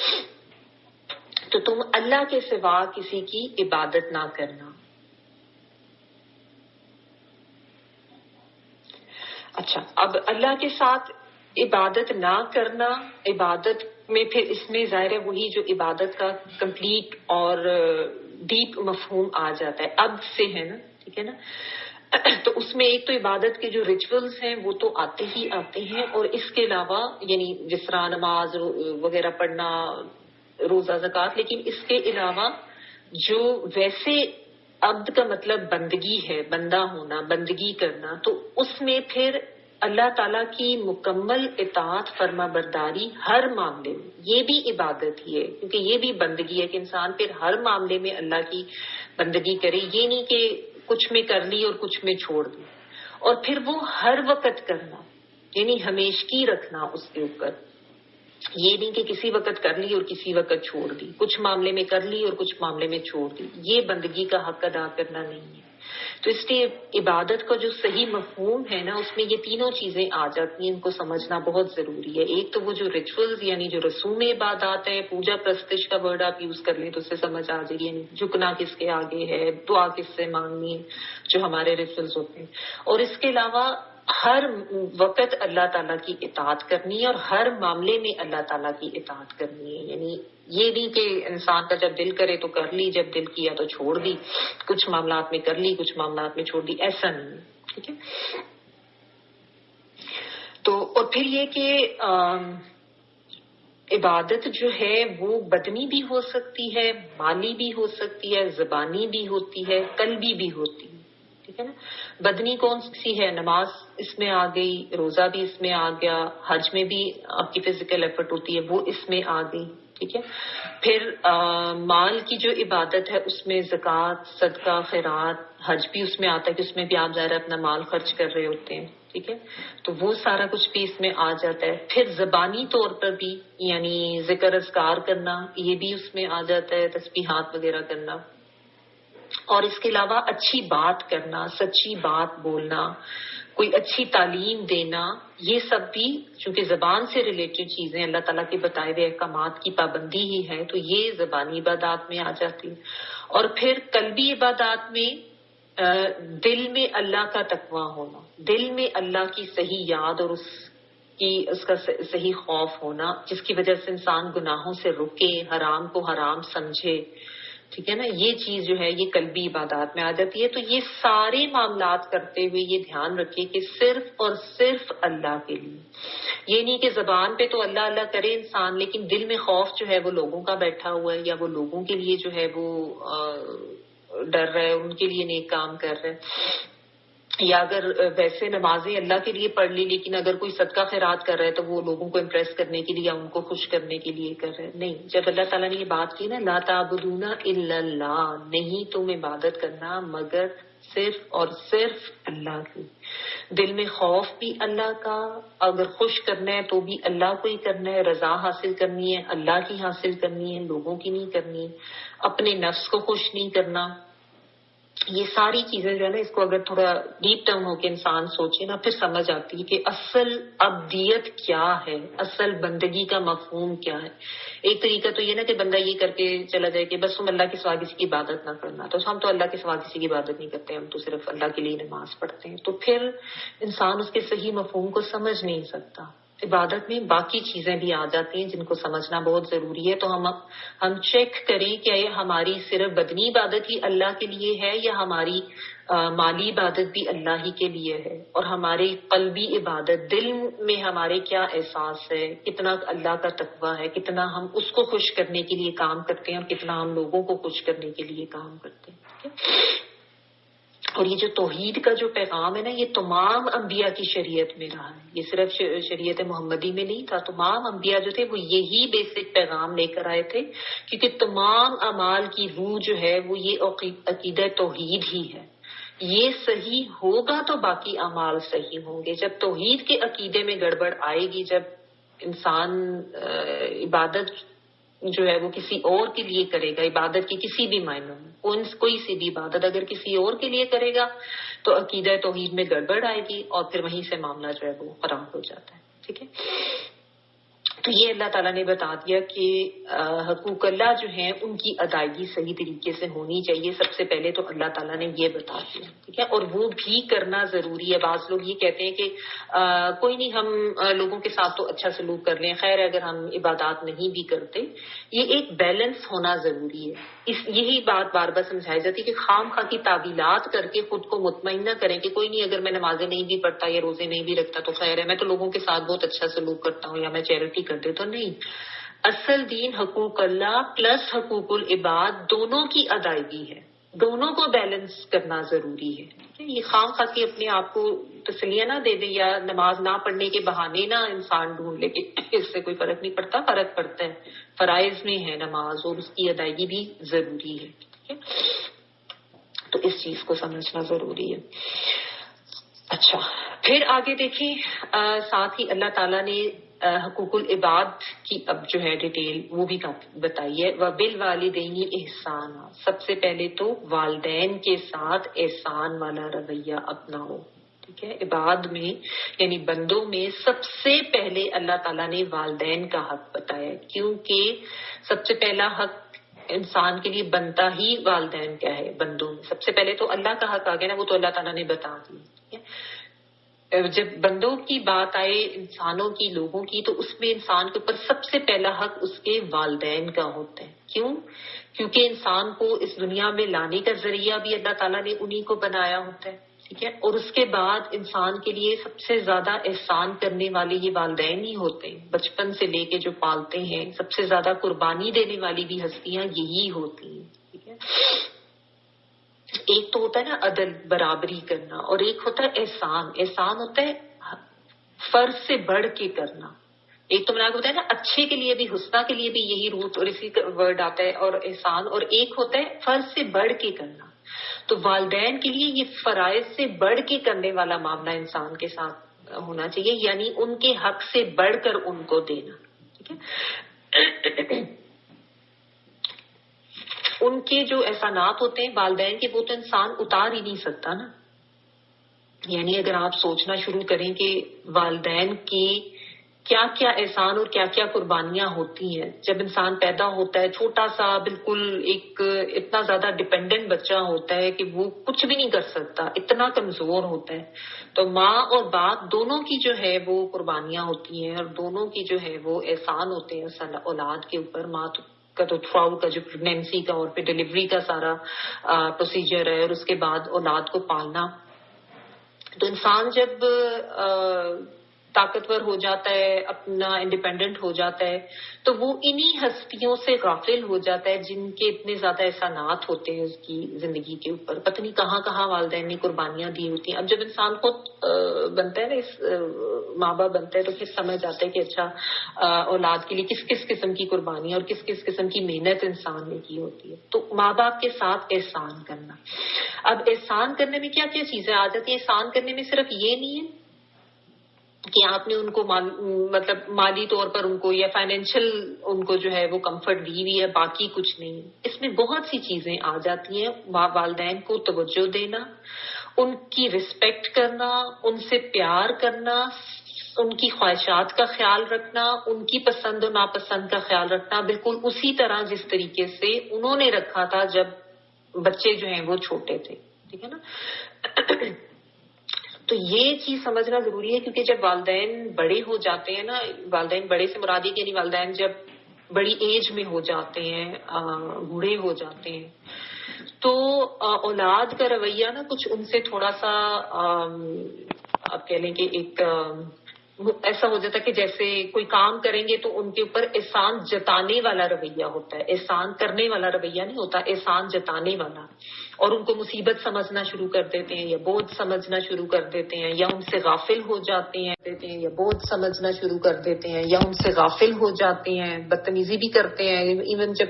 تو تم اللہ کے سوا کسی کی عبادت نہ کرنا. اچھا, اب اللہ کے ساتھ عبادت نہ کرنا, عبادت میں پھر اس میں ظاہر ہے وہی جو عبادت کا کمپلیٹ اور ڈیپ مفہوم آ جاتا ہے, اب سے ہے نا, ٹھیک ہے نا. تو اس میں ایک تو عبادت کے جو ریچولز ہیں وہ تو آتے ہی آتے ہیں, اور اس کے علاوہ یعنی جس طرح نماز وغیرہ پڑھنا, روزہ, زکوٰۃ, لیکن اس کے علاوہ جو ویسے عبد کا مطلب بندگی ہے, بندہ ہونا, بندگی کرنا, تو اس میں پھر اللہ تعالیٰ کی مکمل اطاعت, فرما برداری ہر معاملے میں, یہ بھی عبادت ہی ہے, کیونکہ یہ بھی بندگی ہے کہ انسان پھر ہر معاملے میں اللہ کی بندگی کرے, یہ نہیں کہ کچھ میں کر لی اور کچھ میں چھوڑ دی. اور پھر وہ ہر وقت کرنا، یعنی ہمیشگی رکھنا اس کے اوپر. یہ نہیں کہ کسی وقت کر لی اور کسی وقت چھوڑ دی، کچھ معاملے میں کر لی اور کچھ معاملے میں چھوڑ دی. یہ بندگی کا حق ادا کرنا نہیں ہے. تو اس لیے عبادت کا جو صحیح مفہوم ہے نا، اس میں یہ تینوں چیزیں آ جاتی ہیں. ان کو سمجھنا بہت ضروری ہے. ایک تو وہ جو ریچولز یعنی جو رسوم عبادات ہے، پوجا پرستش کا ورڈ آپ یوز کر لیں تو اس سے سمجھ آ جائے گی، یعنی جھکنا کس کے آگے ہے، دعا کس سے مانگنی ہے، جو ہمارے ریچولز ہوتے ہیں. اور اس کے علاوہ ہر وقت اللہ تعالیٰ کی اطاعت کرنی ہے اور ہر معاملے میں اللہ تعالیٰ کی اطاعت کرنی ہے. یعنی یہ نہیں کہ انسان کا جب دل کرے تو کر لی، جب دل کیا تو چھوڑ دی، کچھ معاملات میں کر لی کچھ معاملات میں چھوڑ دی، ایسا نہیں ہے. ٹھیک ہے. تو اور پھر یہ کہ عبادت جو ہے وہ بدنی بھی ہو سکتی ہے، مالی بھی ہو سکتی ہے، زبانی بھی ہوتی ہے، قلبی بھی ہوتی ہے. ٹھیک ہے نا. بدنی کون سی ہے؟ نماز اس میں آ گئی، روزہ بھی اس میں آ گیا، حج میں بھی آپ کی فزیکل ایفرٹ ہوتی ہے وہ اس میں آ گئی. ٹھیک ہے. پھر مال کی جو عبادت ہے اس میں زکوٰۃ، صدقہ، خیرات، حج بھی اس میں آتا ہے کہ اس میں بھی آپ ظاہر اپنا مال خرچ کر رہے ہوتے ہیں. ٹھیک ہے. تو وہ سارا کچھ بھی اس میں آ جاتا ہے. پھر زبانی طور پر بھی یعنی ذکر اذکار کرنا، یہ بھی اس میں آ جاتا ہے، تسبیحات وغیرہ کرنا. اور اس کے علاوہ اچھی بات کرنا، سچی بات بولنا، کوئی اچھی تعلیم دینا، یہ سب بھی چونکہ زبان سے ریلیٹڈ چیزیں، اللہ تعالیٰ کے بتائے ہوئے احکامات کی پابندی ہی ہے، تو یہ زبانی عبادات میں آ جاتی ہے. اور پھر قلبی عبادات میں دل میں اللہ کا تقویٰ ہونا، دل میں اللہ کی صحیح یاد اور اس کا صحیح خوف ہونا، جس کی وجہ سے انسان گناہوں سے رکے، حرام کو حرام سمجھے. ٹھیک ہے نا. یہ چیز جو ہے یہ قلبی عبادات میں آ جاتی ہے. تو یہ سارے معاملات کرتے ہوئے یہ دھیان رکھے کہ صرف اور صرف اللہ کے لیے. یہ نہیں کہ زبان پہ تو اللہ اللہ کرے انسان، لیکن دل میں خوف جو ہے وہ لوگوں کا بیٹھا ہوا ہے، یا وہ لوگوں کے لیے جو ہے وہ ڈر رہا ہے، ان کے لیے نیک کام کر رہا ہے. یا اگر ویسے نمازیں اللہ کے لیے پڑھ لی، لیکن اگر کوئی صدقہ خیرات کر رہا ہے تو وہ لوگوں کو امپریس کرنے کے لیے یا ان کو خوش کرنے کے لیے کر رہے ہیں. نہیں. جب اللہ تعالیٰ نے یہ بات کی نا، لا تعبدون الا اللہ، نہیں تم عبادت کرنا مگر صرف اور صرف اللہ کی. دل میں خوف بھی اللہ کا، اگر خوش کرنا ہے تو بھی اللہ کو ہی کرنا ہے، رضا حاصل کرنی ہے اللہ کی حاصل کرنی ہے، لوگوں کی نہیں کرنی، اپنے نفس کو خوش نہیں کرنا. یہ ساری چیزیں جو ہے نا، اس کو اگر تھوڑا ڈیپ ڈاؤن ہو کے انسان سوچے نا، پھر سمجھ آتی ہے کہ اصل ابدیت کیا ہے، اصل بندگی کا مفہوم کیا ہے. ایک طریقہ تو یہ نا کہ بندہ یہ کر کے چلا جائے کہ بس تم اللہ کے سوا کسی کی عبادت نہ کرنا. تو ہم تو اللہ کے سوا کسی کی عبادت نہیں کرتے، ہم تو صرف اللہ کے لیے نماز پڑھتے ہیں. تو پھر انسان اس کے صحیح مفہوم کو سمجھ نہیں سکتا. عبادت میں باقی چیزیں بھی آ جاتی ہیں جن کو سمجھنا بہت ضروری ہے. تو ہم چیک کریں کہ یہ ہماری صرف بدنی عبادت ہی اللہ کے لیے ہے یا ہماری مالی عبادت بھی اللہ ہی کے لیے ہے، اور ہماری قلبی عبادت دل میں ہمارے کیا احساس ہے، کتنا اللہ کا تقویٰ ہے، کتنا ہم اس کو خوش کرنے کے لیے کام کرتے ہیں اور کتنا ہم لوگوں کو خوش کرنے کے لیے کام کرتے ہیں. ٹھیک ہے. اور یہ جو توحید کا جو پیغام ہے نا، یہ تمام انبیاء کی شریعت میں رہا ہے. یہ صرف شریعت محمدی میں نہیں تھا. تمام انبیاء جو تھے وہ یہی بیسک پیغام لے کر آئے تھے، کیونکہ تمام اعمال کی روح جو ہے وہ یہ عقیدہ توحید ہی ہے. یہ صحیح ہوگا تو باقی اعمال صحیح ہوں گے. جب توحید کے عقیدے میں گڑبڑ آئے گی، جب انسان عبادت جو ہے وہ کسی اور کے لیے کرے گا، عبادت کی کسی بھی معنوں میں کوئی سی بھی عبادت اگر کسی اور کے لیے کرے گا تو عقیدہ توحید میں گڑبڑ آئے گی، اور پھر وہیں سے معاملہ جو ہے وہ خراب ہو جاتا ہے. ٹھیک ہے. تو یہ اللہ تعالیٰ نے بتا دیا کہ حقوق اللہ جو ہیں ان کی ادائیگی صحیح طریقے سے ہونی چاہیے. سب سے پہلے تو اللہ تعالیٰ نے یہ بتا دیا. ٹھیک ہے. اور وہ بھی کرنا ضروری ہے. بعض لوگ یہ کہتے ہیں کہ کوئی نہیں، ہم لوگوں کے ساتھ تو اچھا سلوک کر لیں، خیر اگر ہم عبادات نہیں بھی کرتے. یہ ایک بیلنس ہونا ضروری ہے. یہی بات بار بار سمجھائی جاتی ہے کہ خام خواہ کی تعویلات کر کے خود کو مطمئن نہ کریں کہ کوئی نہیں، اگر میں نمازیں نہیں بھی پڑھتا یا روزے نہیں بھی رکھتا تو خیر ہے، میں تو لوگوں کے ساتھ بہت اچھا سلوک کرتا ہوں یا میں چیریٹی کر دیتا. نہیں. اصل دین حقوق اللہ پلس حقوق العباد دونوں کی ادائیگی ہے. دونوں کو بیلنس کرنا ضروری ہے. یہ خام خواہ کے اپنے آپ کو تسلیاں نہ دے دیں یا نماز نہ پڑھنے کے بہانے نہ انسان ڈھونڈ لے کہ اس سے کوئی فرق نہیں پڑتا. فرق پڑتا ہے. فرائض میں ہے نماز اور اس کی ادائیگی بھی ضروری ہے. ٹھیک ہے. تو اس چیز کو سمجھنا ضروری ہے. اچھا، پھر آگے دیکھیں ساتھ ہی اللہ تعالیٰ نے حقوق العباد کی اب جو ہے ڈیٹیل وہ بھی بتائی ہے. وَبِالْوَالِدَيْنِ إِحْسَانًا، سب سے پہلے تو والدین کے ساتھ احسان والا رویہ اپناؤ. ٹھیک ہے، عباد میں یعنی بندوں میں سب سے پہلے اللہ تعالیٰ نے والدین کا حق بتایا، کیونکہ سب سے پہلا حق انسان کے لیے بنتا ہی والدین کا ہے. بندوں میں سب سے پہلے تو اللہ کا حق آ گیا نا، وہ تو اللہ تعالیٰ نے بتا دی. جب بندوں کی بات آئے انسانوں کی، لوگوں کی، تو اس میں انسان کے اوپر سب سے پہلا حق اس کے والدین کا ہوتا ہے. کیوں؟ کیونکہ انسان کو اس دنیا میں لانے کا ذریعہ بھی اللہ تعالیٰ نے انہی کو بنایا ہوتا ہے. ٹھیک ہے، اور اس کے بعد انسان کے لیے سب سے زیادہ احسان کرنے والے یہ والدین ہی ہوتے ہیں. بچپن سے لے کے جو پالتے ہیں، سب سے زیادہ قربانی دینے والی بھی ہستیاں یہی ہوتی ہیں. ٹھیک ہے، ایک تو ہوتا ہے نا عدل، برابری کرنا، اور ایک ہوتا ہے احسان. احسان ہوتا ہے فرض سے بڑھ کے کرنا. ایک تو میں نے آپ کو بتایا نا اچھے کے لیے بھی، حسنہ کے لیے بھی یہی روٹ اور اسی ورڈ آتا ہے اور احسان، اور ایک ہوتا ہے فرض سے بڑھ کے کرنا. تو والدین کے لیے یہ فرائض سے بڑھ کے کرنے والا معاملہ انسان کے ساتھ ہونا چاہیے، یعنی ان کے حق سے بڑھ کر ان کو دینا. ٹھیک ہے، ان کے جو احسانات ہوتے ہیں والدین کے، وہ تو انسان اتار ہی نہیں سکتا نا. یعنی اگر آپ سوچنا شروع کریں کہ والدین کی کیا کیا احسان اور کیا کیا قربانیاں ہوتی ہیں. جب انسان پیدا ہوتا ہے چھوٹا سا، بالکل ایک اتنا زیادہ ڈپینڈنٹ بچہ ہوتا ہے کہ وہ کچھ بھی نہیں کر سکتا، اتنا کمزور ہوتا ہے. تو ماں اور باپ دونوں کی جو ہے وہ قربانیاں ہوتی ہیں، اور دونوں کی جو ہے وہ احسان ہوتے ہیں اولاد کے اوپر. ماں کا تو تھرو آؤٹ کا جو پریگنینسی کا اور پھر ڈلیوری کا سارا پروسیجر ہے، اور اس کے بعد اولاد کو پالنا. تو انسان جب طاقتور ہو جاتا ہے، اپنا انڈیپینڈنٹ ہو جاتا ہے، تو وہ انہی ہستیوں سے غافل ہو جاتا ہے جن کے اتنے زیادہ احسانات ہوتے ہیں اس کی زندگی کے اوپر. پتہ نہیں کہاں کہاں والدین نے قربانیاں دی ہوتی ہیں. اب جب انسان خود بنتا ہے نا، ماں باپ بنتا ہے، تو پھر سمجھ آتا ہے کہ اچھا اولاد کے لیے کس کس قسم کی قربانی اور کس کس قسم کی محنت انسان نے کی ہوتی ہے. تو ماں باپ کے ساتھ احسان کرنا. اب احسان کرنے میں کیا کیا چیزیں آ جاتی ہیں؟ احسان کرنے میں صرف یہ نہیں ہے کہ آپ نے ان کو مطلب مالی طور پر ان کو یا فائنینشیل ان کو جو ہے وہ کمفرٹ دی ہوئی ہے، باقی کچھ نہیں. اس میں بہت سی چیزیں آ جاتی ہیں. والدین کو توجہ دینا، ان کی رسپیکٹ کرنا، ان سے پیار کرنا، ان کی خواہشات کا خیال رکھنا، ان کی پسند و ناپسند کا خیال رکھنا، بالکل اسی طرح جس طریقے سے انہوں نے رکھا تھا جب بچے جو ہیں وہ چھوٹے تھے. ٹھیک ہے نا. تو یہ چیز سمجھنا ضروری ہے، کیونکہ جب والدین بڑے ہو جاتے ہیں نا، والدین بڑے سے مراد یہ کہ یعنی والدین جب بڑی ایج میں ہو جاتے ہیں، بوڑھے ہو جاتے ہیں، تو اولاد کا رویہ نا کچھ ان سے تھوڑا سا آپ کہہ لیں کہ ایک ایسا ہو جاتا ہے کہ جیسے کوئی کام کریں گے تو ان کے اوپر احسان جتانے والا رویہ ہوتا ہے. احسان کرنے والا رویہ نہیں ہوتا، احسان جتانے والا. اور ان کو مصیبت سمجھنا شروع کر دیتے ہیں، یا بوجھ سمجھنا شروع کر دیتے ہیں، یا ان سے غافل ہو جاتے ہیں، یا بوجھ سمجھنا شروع کر دیتے ہیں، یا ان سے غافل ہو جاتے ہیں، بدتمیزی بھی کرتے ہیں. ایون جب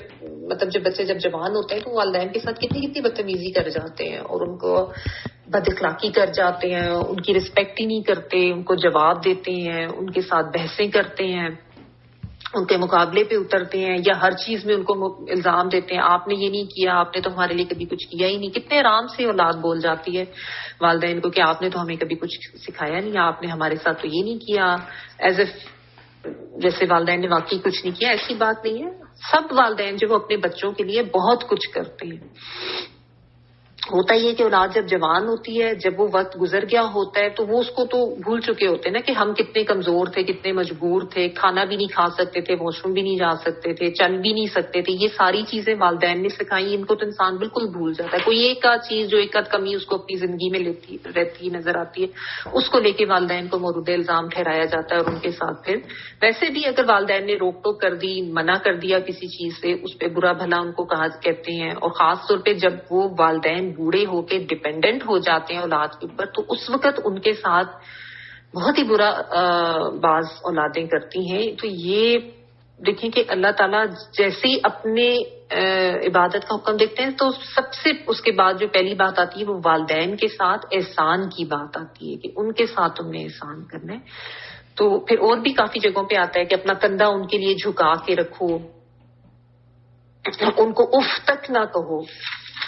بچے جب جوان ہوتے ہیں تو والدین کے ساتھ کتنی بدتمیزی کر جاتے ہیں، اور ان کو بد اخلاقی کر جاتے ہیں، ان کی رسپیکٹ ہی نہیں کرتے، ان کو جواب دیتے ہیں، ان کے ساتھ بحثیں کرتے ہیں، ان کے مقابلے پہ اترتے ہیں، یا ہر چیز میں ان کو الزام دیتے ہیں، آپ نے یہ نہیں کیا، آپ نے تو ہمارے لیے کبھی کچھ کیا ہی نہیں. کتنے آرام سے اولاد بول جاتی ہے والدین کو کہ آپ نے تو ہمیں کبھی کچھ سکھایا نہیں، آپ نے ہمارے ساتھ تو یہ نہیں کیا، ایز اف جیسے والدین نے واقعی کچھ نہیں کیا. ایسی بات نہیں ہے. سب والدین جو وہ اپنے بچوں کے لیے بہت کچھ کرتے ہیں. ہوتا یہ کہ اولاد جب جوان ہوتی ہے، جب وہ وقت گزر گیا ہوتا ہے، تو وہ اس کو تو بھول چکے ہوتے ہیں نا کہ ہم کتنے کمزور تھے، کتنے مجبور تھے، کھانا بھی نہیں کھا سکتے تھے، واش روم بھی نہیں جا سکتے تھے، چل بھی نہیں سکتے تھے. یہ ساری چیزیں والدین نے سکھائی، ان کو تو انسان بالکل بھول جاتا ہے. کوئی ایک آدھ چیز جو ایک آدھ کمی اس کو اپنی زندگی میں رہتی نظر آتی ہے، اس کو لے کے والدین کو مورد الزام ٹھہرایا جاتا ہے، اور ان کے ساتھ پھر ویسے بھی اگر والدین نے روک ٹوک کر دی، منع کر دیا کسی چیز سے، اس پہ برا بھلا ان کو کہتے ہیں. اور خاص طور پہ جب وہ والدین بوڑھے ہو کے ڈپینڈنٹ ہو جاتے ہیں اولاد کے اوپر، تو اس وقت ان کے ساتھ بہت ہی برا بعض اولادیں کرتی ہیں. تو یہ دیکھیں کہ اللہ تعالیٰ جیسے ہی اپنے عبادت کا حکم دیکھتے ہیں تو سب سے اس کے بعد جو پہلی بات آتی ہے وہ والدین کے ساتھ احسان کی بات آتی ہے کہ ان کے ساتھ تم نے احسان کرنا ہے. تو پھر اور بھی کافی جگہوں پہ آتا ہے کہ اپنا کندھا ان کے لیے جھکا کے رکھو, ان کو اف تک نہ کہو,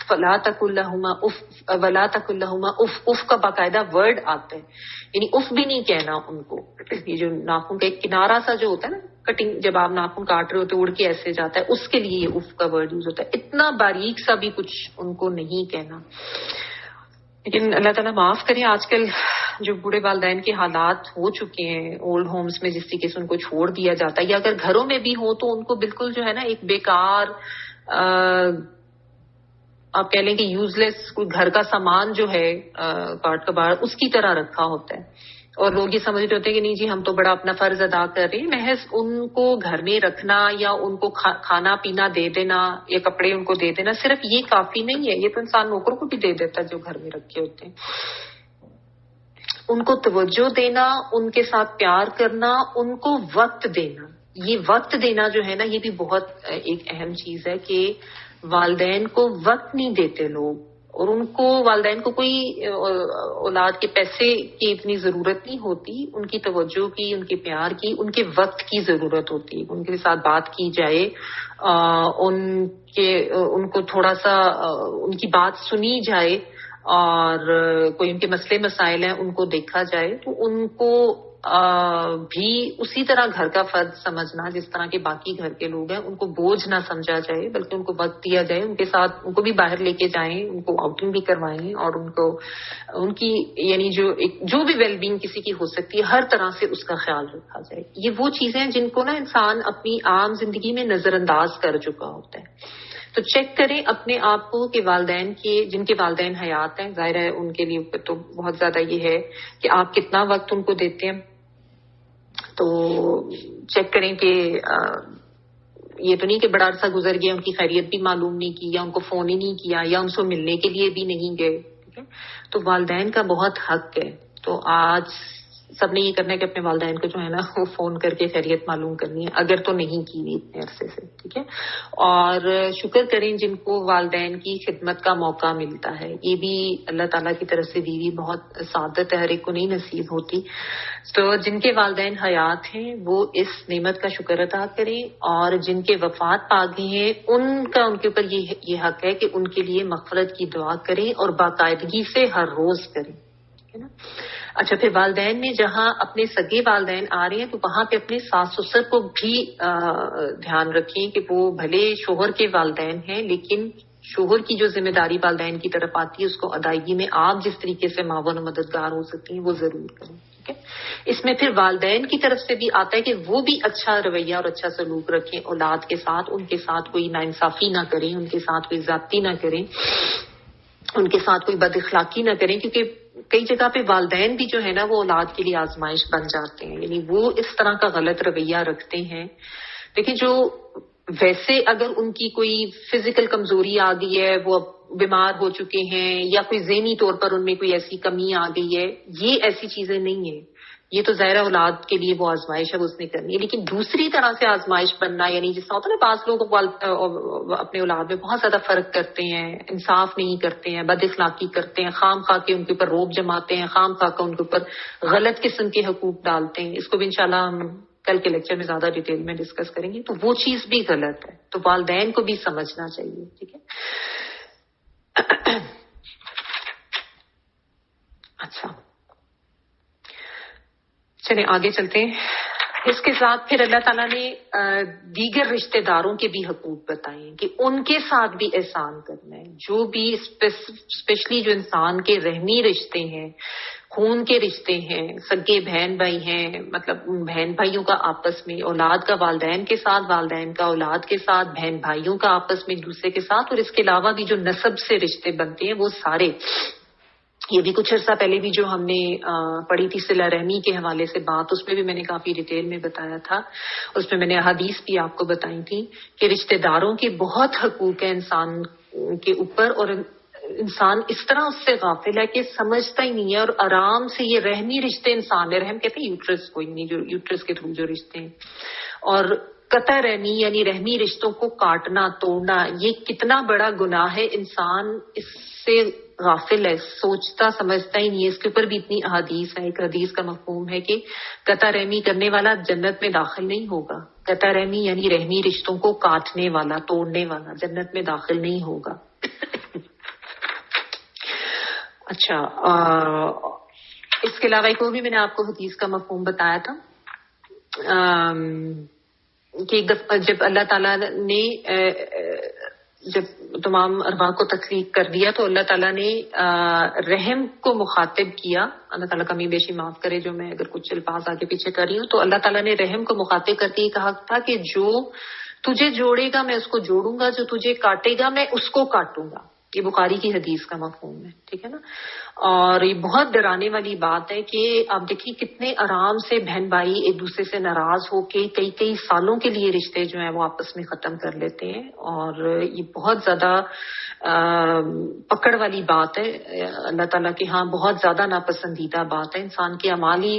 فلا تقل لہما اف ولا تقل لہما اف. اف کا باقاعدہ ورڈ آتا ہے, یعنی اف بھی نہیں کہنا ان کو. یہ جو ناخن کا ایک کنارا سا جو ہوتا ہے نا کٹنگ, جب آپ ناخن کاٹ رہے ہوتے اڑ کے ایسے جاتا ہے, اس کے لیے یہ اف کا ورڈ یوز ہوتا ہے. اتنا باریک سا بھی کچھ ان کو نہیں کہنا. لیکن اللہ تعالیٰ معاف کریں, آج کل جو بوڑھے والدین کے حالات ہو چکے ہیں اولڈ ہومز میں, جس طریقے سے ان کو چھوڑ دیا جاتا ہے, یا اگر گھروں میں بھی ہو تو ان کو بالکل جو ہے نا ایک بیکار, آپ کہہ لیں کہ یوز لیس کوئی گھر کا سامان جو ہے کاٹ کا باہر اس کی طرح رکھا ہوتا ہے. اور لوگ یہ سمجھ رہے ہوتے ہیں کہ نہیں جی ہم تو بڑا اپنا فرض ادا کر رہے ہیں. محض ان کو گھر میں رکھنا یا ان کو کھانا پینا دے دینا یا کپڑے ان کو دے دینا صرف یہ کافی نہیں ہے. یہ تو انسان نوکروں کو بھی دے دیتا ہے جو گھر میں رکھے ہوتے ہیں. ان کو توجہ دینا, ان کے ساتھ پیار کرنا, ان کو وقت دینا. یہ وقت دینا جو ہے نا یہ بھی بہت ایک اہم چیز ہے کہ والدین کو وقت نہیں دیتے لوگ, اور ان کو والدین کو کوئی اولاد کے پیسے کی اتنی ضرورت نہیں ہوتی. ان کی توجہ کی, ان کے پیار کی, ان کے وقت کی ضرورت ہوتی ہے. ان کے ساتھ بات کی جائے, ان کو تھوڑا سا ان کی بات سنی جائے, اور کوئی ان کے مسئلے مسائل ہیں ان کو دیکھا جائے, تو ان کو بھی اسی طرح گھر کا فرد سمجھنا جس طرح کے باقی گھر کے لوگ ہیں. ان کو بوجھ نہ سمجھا جائے بلکہ ان کو وقت دیا جائے. ان کے ساتھ ان کو بھی باہر لے کے جائیں, ان کو آؤٹنگ بھی کروائیں, اور ان کو ان کی یعنی جو بھی ویل بینگ کسی کی ہو سکتی ہے ہر طرح سے اس کا خیال رکھا جائے. یہ وہ چیزیں ہیں جن کو نا انسان اپنی عام زندگی میں نظر انداز کر چکا ہوتا ہے. تو چیک کریں اپنے آپ کو کہ والدین کے, جن کے والدین حیات ہیں, ظاہر ہے ان کے لیے تو بہت زیادہ یہ ہے کہ آپ کتنا وقت ان کو دیتے ہیں. تو چیک کریں کہ یہ تو نہیں کہ بڑا عرصہ گزر گیا ان کی خیریت بھی معلوم نہیں کی, یا ان کو فون ہی نہیں کیا, یا ان سے ملنے کے لیے بھی نہیں گئے. ٹھیک ہے, تو والدین کا بہت حق ہے. تو آج سب نے یہ کرنا ہے کہ اپنے والدین کو جو ہے نا وہ فون کر کے خیریت معلوم کرنی ہے, اگر تو نہیں کی ہوئی اتنے عرصے سے. ٹھیک ہے, اور شکر کریں جن کو والدین کی خدمت کا موقع ملتا ہے. یہ بھی اللہ تعالیٰ کی طرف سے دی ہوئی بہت سعادت ہے, ہر ایک کو نہیں نصیب ہوتی. تو جن کے والدین حیات ہیں وہ اس نعمت کا شکر ادا کریں, اور جن کے وفات پا گئے ہیں ان کا ان کے اوپر یہ حق ہے کہ ان کے لیے مغفرت کی دعا کریں, اور باقاعدگی سے ہر روز کریں. ٹھیک ہے نا. اچھا, پھر والدین میں جہاں اپنے سگے والدین آ رہے ہیں تو وہاں پہ اپنے ساس سسر کو بھی دھیان رکھیں کہ وہ بھلے شوہر کے والدین ہیں, لیکن شوہر کی جو ذمہ داری والدین کی طرف آتی ہے اس کو ادائیگی میں آپ جس طریقے سے معاون و مددگار ہو سکتی ہیں وہ ضرور کریں. ٹھیک ہے, اس میں پھر والدین کی طرف سے بھی آتا ہے کہ وہ بھی اچھا رویہ اور اچھا سلوک رکھیں اولاد کے ساتھ. ان کے ساتھ کوئی ناانصافی نہ کریں, ان کے ساتھ کوئی زیادتی نہ کریں, ان کے ساتھ کوئی بد اخلاقی نہ کریں, کیونکہ کئی جگہ پہ والدین بھی جو ہے نا وہ اولاد کے لیے آزمائش بن جاتے ہیں. یعنی وہ اس طرح کا غلط رویہ رکھتے ہیں. دیکھیں, جو ویسے اگر ان کی کوئی فزیکل کمزوری آ گئی ہے, وہ بیمار ہو چکے ہیں, یا کوئی ذہنی طور پر ان میں کوئی ایسی کمی آ گئی ہے, یہ ایسی چیزیں نہیں ہیں. یہ تو ظاہر اولاد کے لیے وہ آزمائش ہے, وہ اس نے کرنی ہے. لیکن دوسری طرح سے آزمائش بننا, یعنی جس طرح ہوتا ہے نا بعض لوگ اپنے اولاد میں بہت زیادہ فرق کرتے ہیں, انصاف نہیں کرتے ہیں, بد اخلاقی کرتے ہیں, خام خواہ کے ان کے اوپر روب جماتے ہیں, خام خواہ کا ان کے اوپر غلط قسم کے حقوق ڈالتے ہیں. اس کو بھی انشاءاللہ ہم کل کے لیکچر میں زیادہ ڈیٹیل میں ڈسکس کریں گے. تو وہ چیز بھی غلط ہے, تو والدین کو بھی سمجھنا چاہیے. ٹھیک ہے. اچھا, چلیں آگے چلتے ہیں. اس کے ساتھ پھر اللہ تعالیٰ نے دیگر رشتہ داروں کے بھی حقوق بتائے کہ ان کے ساتھ بھی احسان کرنا ہے. جو بھی اسپیشلی جو انسان کے رحمی رشتے ہیں, خون کے رشتے ہیں, سگے بہن بھائی ہیں, مطلب ان بہن بھائیوں کا آپس میں, اولاد کا والدین کے ساتھ, والدین کا اولاد کے ساتھ, بہن بھائیوں کا آپس میں ایک دوسرے کے ساتھ, اور اس کے علاوہ بھی جو نسب سے رشتے بنتے ہیں وہ سارے. یہ بھی کچھ عرصہ پہلے بھی جو ہم نے پڑھی تھی صلہ رحمی کے حوالے سے بات, اس میں بھی میں نے کافی ڈیٹیل میں بتایا تھا. اس میں نے احادیث بھی آپ کو بتائی تھی کہ رشتہ داروں کے بہت حقوق ہیں انسان کے اوپر, اور انسان اس طرح اس سے غافل ہے کہ سمجھتا ہی نہیں ہے, اور آرام سے یہ رحمی رشتے انسان نے, رحم کہتے ہیں یوٹرس کو, یعنی جو یوٹرس کے تھرو جو رشتے ہیں, اور قطع رحمی یعنی رحمی رشتوں کو کاٹنا توڑنا یہ کتنا بڑا گناہ ہے. انسان اس سے غافل ہے, سوچتا سمجھتا ہی نہیں ہے. اس کے اوپر بھی اتنی احادیث ہے. ایک حدیث کا مفہوم ہے کہ قطع رحمی کرنے والا جنت میں داخل نہیں ہوگا. قطع رحمی یعنی رحمی رشتوں کو کاٹنے والا توڑنے والا جنت میں داخل نہیں ہوگا. اچھا, اس کے علاوہ ایک اور بھی میں نے آپ کو حدیث کا مفہوم بتایا تھا کہ جب اللہ تعالیٰ نے جب تمام ارواح کو تخلیق کر دیا تو اللہ تعالیٰ نے رحم کو مخاطب کیا. اللہ تعالیٰ کمی بیشی معاف کرے جو میں اگر کچھ الفاظ آگے پیچھے کر رہی ہوں. تو اللہ تعالیٰ نے رحم کو مخاطب کر کے کہا تھا کہ جو تجھے جوڑے گا میں اس کو جوڑوں گا, جو تجھے کاٹے گا میں اس کو کاٹوں گا. یہ بخاری کی حدیث کا مفہوم ہے, ٹھیک ہے نا. اور یہ بہت ڈرانے والی بات ہے کہ آپ دیکھیے کتنے آرام سے بہن بھائی ایک دوسرے سے ناراض ہو کے کئی کئی سالوں کے لیے رشتے جو ہیں وہ آپس میں ختم کر لیتے ہیں. اور یہ بہت زیادہ پکڑ والی بات ہے. اللہ تعالیٰ کے ہاں بہت زیادہ ناپسندیدہ بات ہے. انسان کے اعمال ہی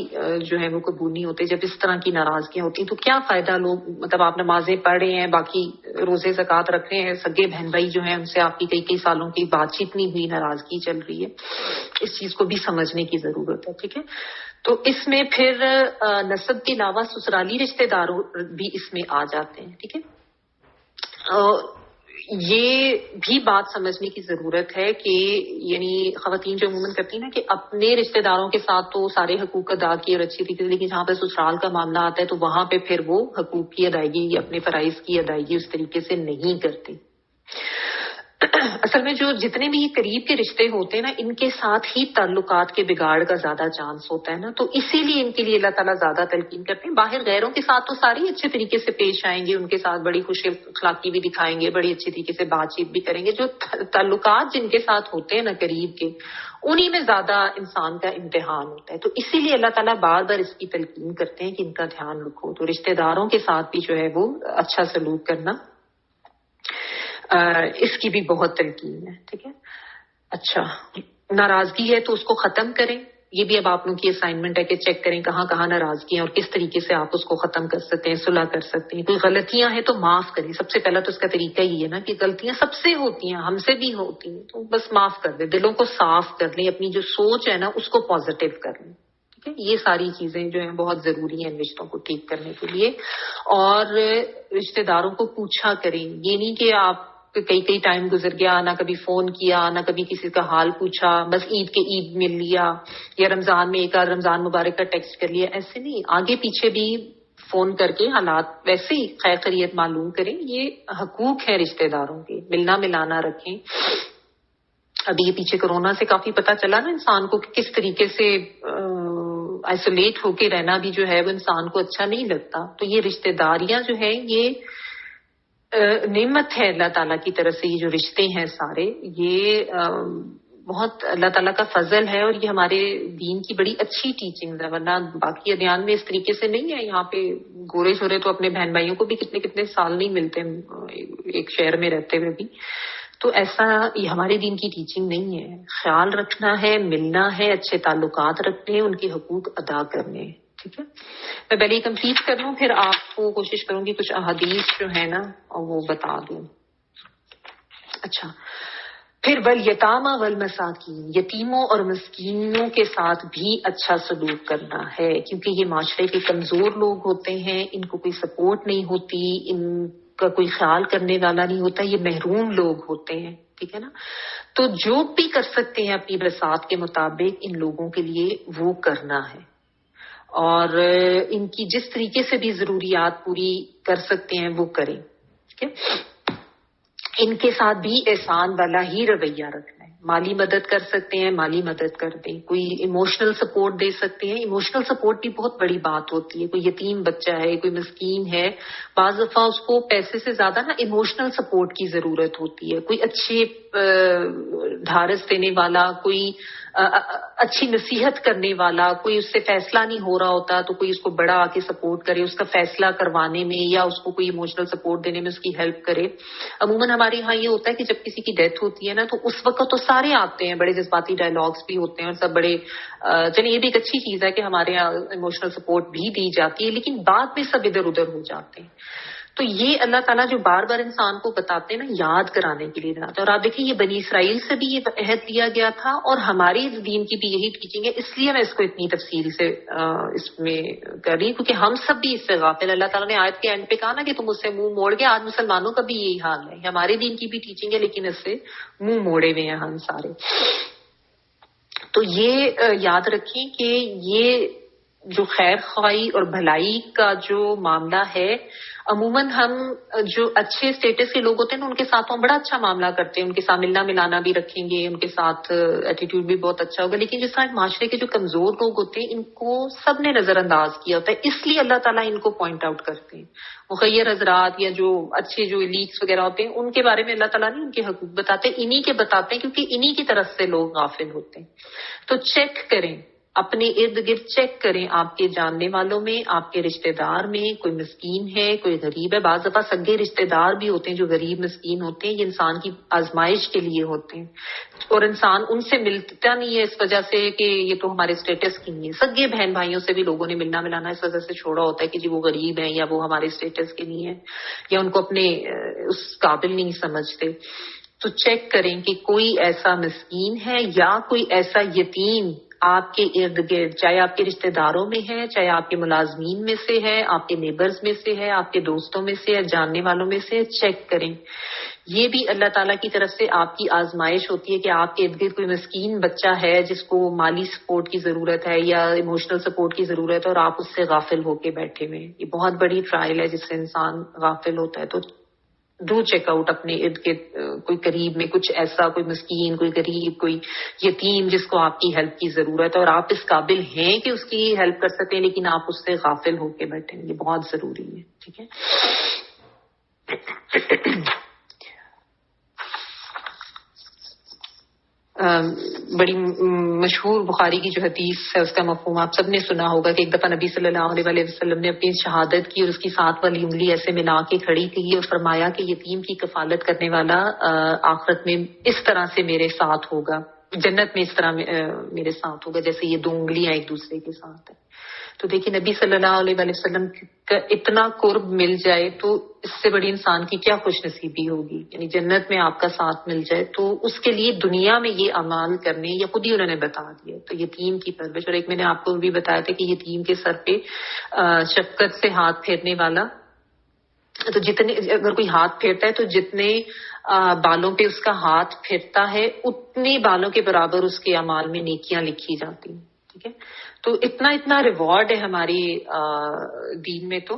جو ہے وہ قبول نہیں ہوتے جب اس طرح کی ناراضگیاں ہوتی ہیں. تو کیا فائدہ, لوگ مطلب آپ نمازیں پڑھ رہے ہیں, باقی روزے زکوٰۃ رکھ رہے ہیں, سگے بہن بھائی جو ہیں ان سے آپ کی کئی کئی سالوں کی بات چیت نہیں ہوئی, ناراضگی چل رہی ہے. اس چیز کو بھی سمجھنے کی ضرورت ہے, ٹھیک ہے. تو اس میں پھر نسب کے علاوہ سسرالی رشتے دار بھی اس میں آ جاتے ہیں, ٹھیک ہے. یہ بھی بات سمجھنے کی ضرورت ہے کہ یعنی خواتین جو عموماً کرتی ہیں نا کہ اپنے رشتے داروں کے ساتھ تو سارے حقوق ادا کیے اور اچھی طریقے سے, لیکن جہاں پہ سسرال کا معاملہ آتا ہے تو وہاں پہ پھر وہ حقوق کی ادائیگی یا اپنے فرائض کی ادائیگی اس طریقے سے نہیں کرتی. اصل میں جو جتنے بھی یہ قریب کے رشتے ہوتے ہیں نا ان کے ساتھ ہی تعلقات کے بگاڑ کا زیادہ چانس ہوتا ہے نا. تو اسی لیے ان کے لیے اللہ تعالیٰ زیادہ تلقین کرتے ہیں. باہر غیروں کے ساتھ تو سارے اچھے طریقے سے پیش آئیں گے, ان کے ساتھ بڑی خوش اخلاقی بھی دکھائیں گے, بڑی اچھی طریقے سے بات چیت بھی کریں گے. جو تعلقات جن کے ساتھ ہوتے ہیں نا قریب کے, انہی میں زیادہ انسان کا امتحان ہوتا ہے. تو اسی لیے اللہ تعالیٰ بار بار اس کی تلقین کرتے ہیں کہ ان کا دھیان رکھو. تو رشتے داروں کے ساتھ بھی جو ہے وہ اچھا سلوک کرنا اس کی بھی بہت تلقین ہے, ٹھیک ہے. اچھا, ناراضگی ہے تو اس کو ختم کریں. یہ بھی اب آپ لوگوں کی اسائنمنٹ ہے کہ چیک کریں کہاں کہاں ناراضگی ہیں اور کس طریقے سے آپ اس کو ختم کر سکتے ہیں, صلح کر سکتے ہیں. کوئی غلطیاں ہیں تو معاف کریں. سب سے پہلا تو اس کا طریقہ یہ ہے نا کہ غلطیاں سب سے ہوتی ہیں, ہم سے بھی ہوتی ہیں, تو بس معاف کر دیں, دلوں کو صاف کر لیں, اپنی جو سوچ ہے نا اس کو پازیٹیو کر لیں. یہ ساری چیزیں جو ہیں بہت ضروری ہیں رشتوں کو ٹھیک کرنے کے لیے. اور رشتے داروں کو پوچھا کریں. یہ نہیں کہ آپ کئی کئی ٹائم گزر گیا, نہ کبھی فون کیا, نہ کبھی کسی کا حال پوچھا, بس عید کے عید مل لیا یا رمضان میں ایک آدھ رمضان مبارک کا ٹیکسٹ کر لیا. ایسے نہیں, آگے پیچھے بھی فون کر کے حالات ویسے ہی خیر خیریت معلوم کریں. یہ حقوق ہے رشتے داروں کے, ملنا ملانا رکھیں. ابھی یہ پیچھے کورونا سے کافی پتہ چلا نا انسان کو کہ کس طریقے سے آئسولیٹ ہو کے رہنا بھی جو ہے وہ انسان کو اچھا نہیں لگتا. تو یہ رشتے داریاں جو ہیں یہ نعمت ہے اللہ تعالیٰ کی طرف سے. یہ جو رشتے ہیں سارے یہ بہت اللہ تعالیٰ کا فضل ہے, اور یہ ہمارے دین کی بڑی اچھی ٹیچنگ ہے. ورنہ باقی ادیان میں اس طریقے سے نہیں ہے. یہاں پہ گورے شورے تو اپنے بہن بھائیوں کو بھی کتنے کتنے سال نہیں ملتے ایک شہر میں رہتے ہوئے بھی. تو ایسا یہ ہمارے دین کی ٹیچنگ نہیں ہے. خیال رکھنا ہے, ملنا ہے, اچھے تعلقات رکھنے ہیں, ان کے حقوق ادا کرنے ہیں, ٹھیک ہے. میں پہلے یہ کمپلیٹ کر لوں, پھر آپ کو کوشش کروں گی کچھ احادیث جو ہے نا وہ بتا دوں. اچھا, پھر والیتامی والمساکین, یتیموں اور مسکینوں کے ساتھ بھی اچھا سلوک کرنا ہے, کیونکہ یہ معاشرے کے کمزور لوگ ہوتے ہیں, ان کو کوئی سپورٹ نہیں ہوتی, ان کا کوئی خیال کرنے والا نہیں ہوتا, یہ محروم لوگ ہوتے ہیں, ٹھیک ہے نا. تو جو بھی کر سکتے ہیں اپنی بساط کے مطابق ان لوگوں کے لیے وہ کرنا ہے, اور ان کی جس طریقے سے بھی ضروریات پوری کر سکتے ہیں وہ کریں, ٹھیک ہے. ان کے ساتھ بھی احسان والا ہی رویہ رکھنا ہے. مالی مدد کر سکتے ہیں مالی مدد کر دیں, کوئی ایموشنل سپورٹ دے سکتے ہیں. ایموشنل سپورٹ بھی بہت بڑی بات ہوتی ہے. کوئی یتیم بچہ ہے, کوئی مسکین ہے, بعض دفعہ اس کو پیسے سے زیادہ نا ایموشنل سپورٹ کی ضرورت ہوتی ہے. کوئی اچھے ڈھارس دینے والا, کوئی اچھی نصیحت کرنے والا, کوئی اس سے فیصلہ نہیں ہو رہا ہوتا تو کوئی اس کو بڑا آ کے سپورٹ کرے, اس کا فیصلہ کروانے میں یا اس کو کوئی ایموشنل سپورٹ دینے میں اس کی ہیلپ کرے. عموماً ہمارے یہاں یہ ہوتا ہے کہ جب کسی کی ڈیتھ ہوتی ہے نا تو اس وقت تو سارے آتے ہیں, بڑے جذباتی ڈائلاگس بھی ہوتے ہیں اور سب بڑے چلیے یہ بھی ایک اچھی چیز ہے کہ ہمارے یہاں ایموشنل سپورٹ بھی دی جاتی ہے, لیکن بعد میں سب ادھر ادھر ہو جاتے ہیں. تو یہ اللہ تعالیٰ جو بار بار انسان کو بتاتے ہیں نا، یاد کرانے کے لیے بناتے ہیں. اور آپ دیکھیں یہ بنی اسرائیل سے بھی یہ عہد دیا گیا تھا اور ہماری اس دین کی بھی یہی ٹیچنگ ہے. اس لیے میں اس کو اتنی تفصیل سے اس میں کر رہی ہوں کیونکہ ہم سب بھی اس سے غافل. اللہ تعالیٰ نے آیت کے اینڈ پہ کہا نا کہ تم اس سے منہ موڑ گئے. آج مسلمانوں کا بھی یہی حال ہے. ہمارے دین کی بھی ٹیچنگ ہے لیکن اس سے منہ موڑے ہوئے ہیں ہم سارے. تو یہ یاد رکھیں کہ یہ جو خیر خواہی اور بھلائی کا جو معاملہ ہے، عموماً ہم جو اچھے اسٹیٹس کے لوگ ہوتے ہیں نا ان کے ساتھ ہم بڑا اچھا معاملہ کرتے ہیں، ان کے ساتھ ملنا ملانا بھی رکھیں گے، ان کے ساتھ ایٹیٹیوڈ بھی بہت اچھا ہوگا. لیکن جس طرح معاشرے کے جو کمزور لوگ ہوتے ہیں ان کو سب نے نظر انداز کیا ہوتا ہے، اس لیے اللہ تعالیٰ ان کو پوائنٹ آؤٹ کرتے ہیں. مخیر حضرات یا جو اچھے جو لیگس وغیرہ ہوتے ہیں ان کے بارے میں اللہ تعالیٰ نے ان کے حقوق بتاتے ہیں، انہی کے بتاتے ہیں کیونکہ انہی کی طرف سے لوگ غافل ہوتے ہیں. تو چیک کریں، اپنے ارد گرد چیک کریں، آپ کے جاننے والوں میں، آپ کے رشتہ دار میں کوئی مسکین ہے، کوئی غریب ہے. بعض دفعہ سگے رشتہ دار بھی ہوتے ہیں جو غریب مسکین ہوتے ہیں، یہ انسان کی آزمائش کے لیے ہوتے ہیں اور انسان ان سے ملتا نہیں ہے اس وجہ سے کہ یہ تو ہمارے اسٹیٹس کی نہیں ہے. سگے بہن بھائیوں سے بھی لوگوں نے ملنا ملانا اس وجہ سے چھوڑا ہوتا ہے کہ جی وہ غریب ہیں یا وہ ہمارے اسٹیٹس کے نہیں ہے یا ان کو اپنے اس قابل نہیں سمجھتے. تو چیک کریں کہ کوئی ایسا مسکین ہے یا کوئی ایسا یتیم آپ کے ارد گرد، چاہے آپ کے رشتہ داروں میں ہے، چاہے آپ کے ملازمین میں سے ہے، آپ کے نیبرز میں سے ہے، آپ کے دوستوں میں سے ہے، جاننے والوں میں سے ہے. چیک کریں. یہ بھی اللہ تعالیٰ کی طرف سے آپ کی آزمائش ہوتی ہے کہ آپ کے ارد گرد کوئی مسکین بچہ ہے جس کو مالی سپورٹ کی ضرورت ہے یا ایموشنل سپورٹ کی ضرورت ہے اور آپ اس سے غافل ہو کے بیٹھے ہوئے. یہ بہت بڑی ٹرائل ہے جس سے انسان غافل ہوتا ہے. تو ڈو چیک آؤٹ اپنے ارد گرد کوئی قریب میں کچھ ایسا، کوئی مسکین، کوئی غریب، کوئی یتیم جس کو آپ کی ہیلپ کی ضرورت ہے اور آپ اس قابل ہیں کہ اس کی ہیلپ کر سکیں لیکن آپ اس سے غافل ہو کے بیٹھیں. یہ بہت ضروری ہے. ٹھیک ہے. بڑی مشہور بخاری کی جو حدیث ہے اس کا مفہوم آپ سب نے سنا ہوگا کہ ایک دفعہ نبی صلی اللہ علیہ وسلم نے اپنی شہادت کی اور اس کی ساتھ والی انگلی ایسے ملا کے کھڑی کی اور فرمایا کہ یتیم کی کفالت کرنے والا آخرت میں اس طرح سے میرے ساتھ ہوگا، جنت میں اس طرح میرے ساتھ ہوگا جیسے یہ دو انگلیاں ایک دوسرے کے ساتھ ہیں. تو دیکھیں نبی صلی اللہ علیہ وسلم کا اتنا قرب مل جائے تو اس سے بڑی انسان کی کیا خوش نصیبی ہوگی. یعنی جنت میں آپ کا ساتھ مل جائے تو اس کے لیے دنیا میں یہ اعمال کرنے یا خود ہی انہوں نے بتا دیا. تو یتیم کی پرورش، اور ایک میں نے آپ کو بھی بتایا تھا کہ یتیم کے سر پہ شفقت سے ہاتھ پھیرنے والا، تو جتنے اگر کوئی ہاتھ پھیرتا ہے تو جتنے بالوں پہ اس کا ہاتھ پھرتا ہے اتنے بالوں کے برابر اس کے اعمال میں نیکیاں لکھی جاتی ہیں. ٹھیک ہے. تو اتنا ریوارڈ ہے ہماری دین میں. تو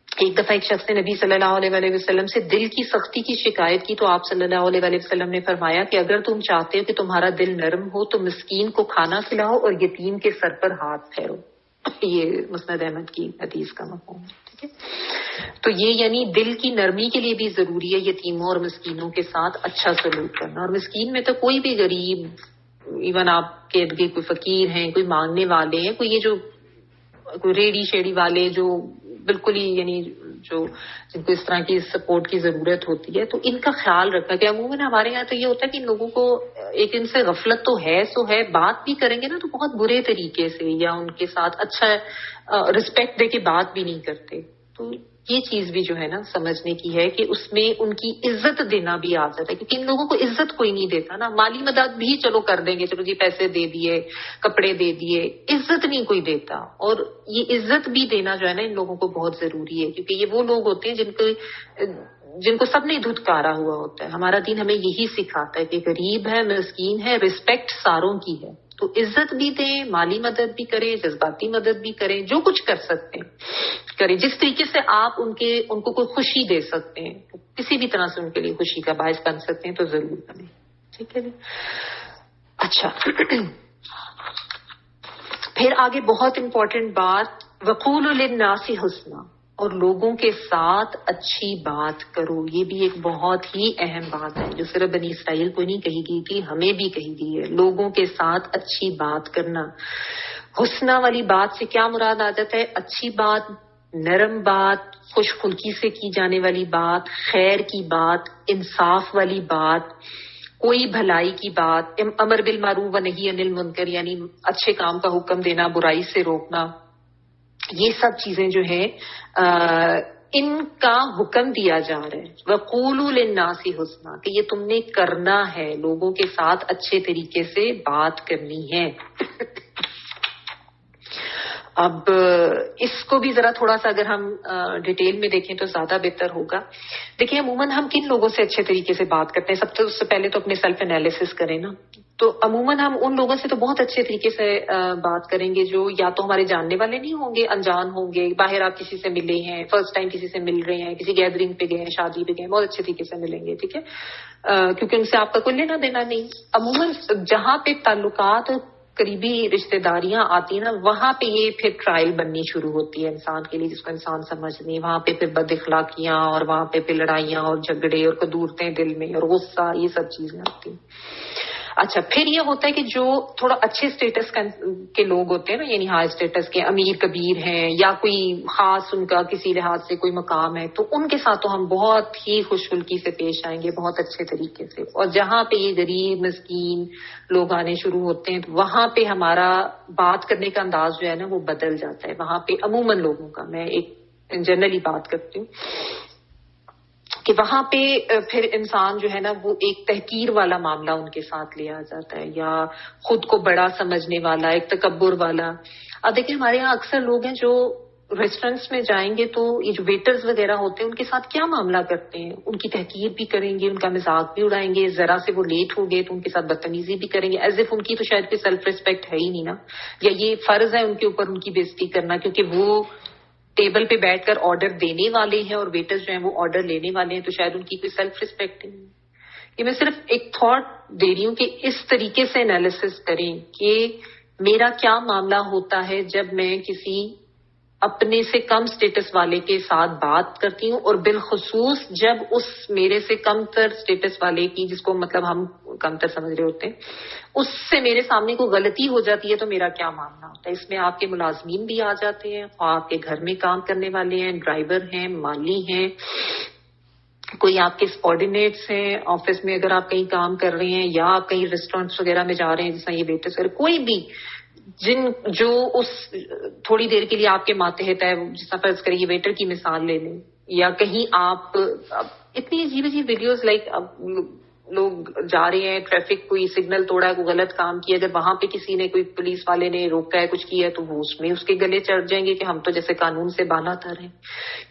ایک دفعہ ایک شخص نے نبی صلی اللہ علیہ وسلم سے دل کی سختی کی شکایت کی تو آپ صلی اللہ علیہ وسلم نے فرمایا کہ اگر تم چاہتے ہو کہ تمہارا دل نرم ہو تو مسکین کو کھانا کھلاؤ اور یتیم کے سر پر ہاتھ پھیرو. یہ مسند احمد کی حدیث کا مفہوم ہے. ٹھیک ہے. تو یہ یعنی دل کی نرمی کے لیے بھی ضروری ہے یتیموں اور مسکینوں کے ساتھ اچھا سلوک کرنا. اور مسکین میں تو کوئی بھی غریب، ایون آپ کے ارد گرد کوئی فقیر ہیں، کوئی مانگنے والے ہیں، کوئی یہ جو کوئی ریڑھی شیڑھی والے جو بالکل ہی یعنی جو جن کو اس طرح کی سپورٹ کی ضرورت ہوتی ہے تو ان کا خیال رکھنا. کہ عموماً ہمارے یہاں تو یہ ہوتا ہے کہ ان لوگوں کو ایک ان سے غفلت تو ہے سو ہے، بات بھی کریں گے نا تو بہت برے طریقے سے یا ان کے ساتھ اچھا رسپیکٹ دے کے بات بھی نہیں کرتے. تو یہ چیز بھی جو ہے نا سمجھنے کی ہے کہ اس میں ان کی عزت دینا بھی آ جاتا ہے کیونکہ ان لوگوں کو عزت کوئی نہیں دیتا نا. مالی مدد بھی چلو کر دیں گے، چلو جی پیسے دے دیے، کپڑے دے دیے، عزت نہیں کوئی دیتا. اور یہ عزت بھی دینا جو ہے نا ان لوگوں کو بہت ضروری ہے کیونکہ یہ وہ لوگ ہوتے ہیں جن کو سب نے دھتکارا ہوا ہوتا ہے. ہمارا دین ہمیں یہی سکھاتا ہے کہ غریب ہے، مسکین ہے، رسپیکٹ ساروں کی ہے. تو عزت بھی دیں، مالی مدد بھی کریں، جذباتی مدد بھی کریں، جو کچھ کر سکتے ہیں کریں. جس طریقے سے آپ ان کو کوئی خوشی دے سکتے ہیں، کسی بھی طرح سے ان کے لیے خوشی کا باعث بن سکتے ہیں تو ضرور کریں. ٹھیک ہے جی. اچھا پھر آگے بہت امپورٹنٹ بات، وقولوا للناس حسنا، اور لوگوں کے ساتھ اچھی بات کرو. یہ بھی ایک بہت ہی اہم بات ہے جو صرف بنی اسرائیل کو نہیں کہی گئی تھی، ہمیں بھی کہی گئی ہے. لوگوں کے ساتھ اچھی بات کرنا. حسنا والی بات سے کیا مراد آ جاتا ہے؟ اچھی بات، نرم بات، خوش خلقی سے کی جانے والی بات، خیر کی بات، انصاف والی بات، کوئی بھلائی کی بات، امر بالمعروف و نہی عن المنکر یعنی اچھے کام کا حکم دینا، برائی سے روکنا. یہ سب چیزیں جو ہیں ان کا حکم دیا جا رہا ہے وَقُولُوا لِلنَّاسِ حُسْنًا کہ یہ تم نے کرنا ہے، لوگوں کے ساتھ اچھے طریقے سے بات کرنی ہے. اب اس کو بھی ذرا تھوڑا سا اگر ہم ڈیٹیل میں دیکھیں تو زیادہ بہتر ہوگا. دیکھیں عموماً ہم کن لوگوں سے اچھے طریقے سے بات کرتے ہیں؟ سب سے پہلے تو اپنے سیلف انالیسس کریں نا. تو عموماً ہم ان لوگوں سے تو بہت اچھے طریقے سے بات کریں گے جو یا تو ہمارے جاننے والے نہیں ہوں گے، انجان ہوں گے، باہر آپ کسی سے ملے ہیں، فرسٹ ٹائم کسی سے مل رہے ہیں، کسی گیدرنگ پہ گئے ہیں، شادی پہ گئے ہیں، بہت اچھے طریقے سے ملیں گے. ٹھیک ہے، کیونکہ ان سے آپ کا کوئی لینا دینا نہیں. عموماً جہاں پہ تعلقات اور قریبی رشتہ داریاں آتی ہیں نا، وہاں پہ یہ پھر ٹرائل بننی شروع ہوتی ہے انسان کے لیے، جس کو انسان سمجھ نہیں. وہاں پہ پھر بد اخلاقیاں اور وہاں پہ پھر لڑائیاں اور جھگڑے اور قدورتیں دل میں اور غصہ، یہ سب چیزیں آتی ہیں. اچھا، پھر یہ ہوتا ہے کہ جو تھوڑا اچھے اسٹیٹس کے لوگ ہوتے ہیں نا، یعنی ہائی اسٹیٹس کے، امیر کبیر ہیں یا کوئی خاص ان کا کسی لحاظ سے کوئی مقام ہے، تو ان کے ساتھ تو ہم بہت ہی خوش خلقی سے پیش آئیں گے، بہت اچھے طریقے سے. اور جہاں پہ یہ غریب مسکین لوگ آنے شروع ہوتے ہیں تو وہاں پہ ہمارا بات کرنے کا انداز جو ہے نا وہ بدل جاتا ہے. وہاں پہ عموماً لوگوں کا، میں ایک جنرلی بات کرتی ہوں کہ وہاں پہ پھر انسان جو ہے نا وہ ایک تحقیر والا معاملہ ان کے ساتھ لیا جاتا ہے، یا خود کو بڑا سمجھنے والا، ایک تکبر والا. اب دیکھیں ہمارے یہاں اکثر لوگ ہیں جو ریسٹورینٹس میں جائیں گے تو یہ جو ویٹرز وغیرہ ہوتے ہیں ان کے ساتھ کیا معاملہ کرتے ہیں، ان کی تحقیر بھی کریں گے، ان کا مذاق بھی اڑائیں گے. ذرا سے وہ لیٹ ہو گئے تو ان کے ساتھ بدتمیزی بھی کریں گے، ایز اف ان کی تو شاید کوئی سیلف ریسپیکٹ ہے ہی نہیں نا، یا یہ فرض ہے ان کے اوپر ان کی بےزتی کرنا کیونکہ وہ ٹیبل پہ بیٹھ کر آرڈر دینے والے ہیں اور ویٹرز جو ہیں وہ آرڈر لینے والے ہیں، تو شاید ان کی کوئی سیلف ریسپیکٹ نہیں. یہ میں صرف ایک تھاٹ دے رہی ہوں کہ اس طریقے سے انالیسس کریں کہ میرا کیا معاملہ ہوتا ہے جب میں کسی اپنے سے کم سٹیٹس والے کے ساتھ بات کرتی ہوں، اور بالخصوص جب اس میرے سے کم تر سٹیٹس والے کی، جس کو مطلب ہم کم تر سمجھ رہے ہوتے ہیں، اس سے میرے سامنے کوئی غلطی ہو جاتی ہے تو میرا کیا معاملہ ہوتا ہے. اس میں آپ کے ملازمین بھی آ جاتے ہیں، آپ کے گھر میں کام کرنے والے ہیں، ڈرائیور ہیں، مالی ہیں، کوئی آپ کے سبارڈینیٹس ہیں، آفس میں اگر آپ کہیں کام کر رہے ہیں یا آپ کہیں ریسٹورینٹس وغیرہ میں جا رہے ہیں جس طرح یہ ویٹرس، کوئی بھی جو اس تھوڑی دیر کے لیے آپ کے ماتحت ہے، جس طرح فرض کریں یہ ویٹر کی مثال لے لیں، یا کہیں آپ اتنی عجیب عجیب ویڈیوز لائک لوگ جا رہے ہیں، ٹریفک کوئی سگنل توڑا ہے، کوئی غلط کام کیا، اگر وہاں پہ کسی نے کوئی پولیس والے نے روکا ہے، کچھ کیا ہے، تو وہ اس میں اس کے گلے چڑھ جائیں گے کہ ہم تو جیسے قانون سے بالا تر ہیں.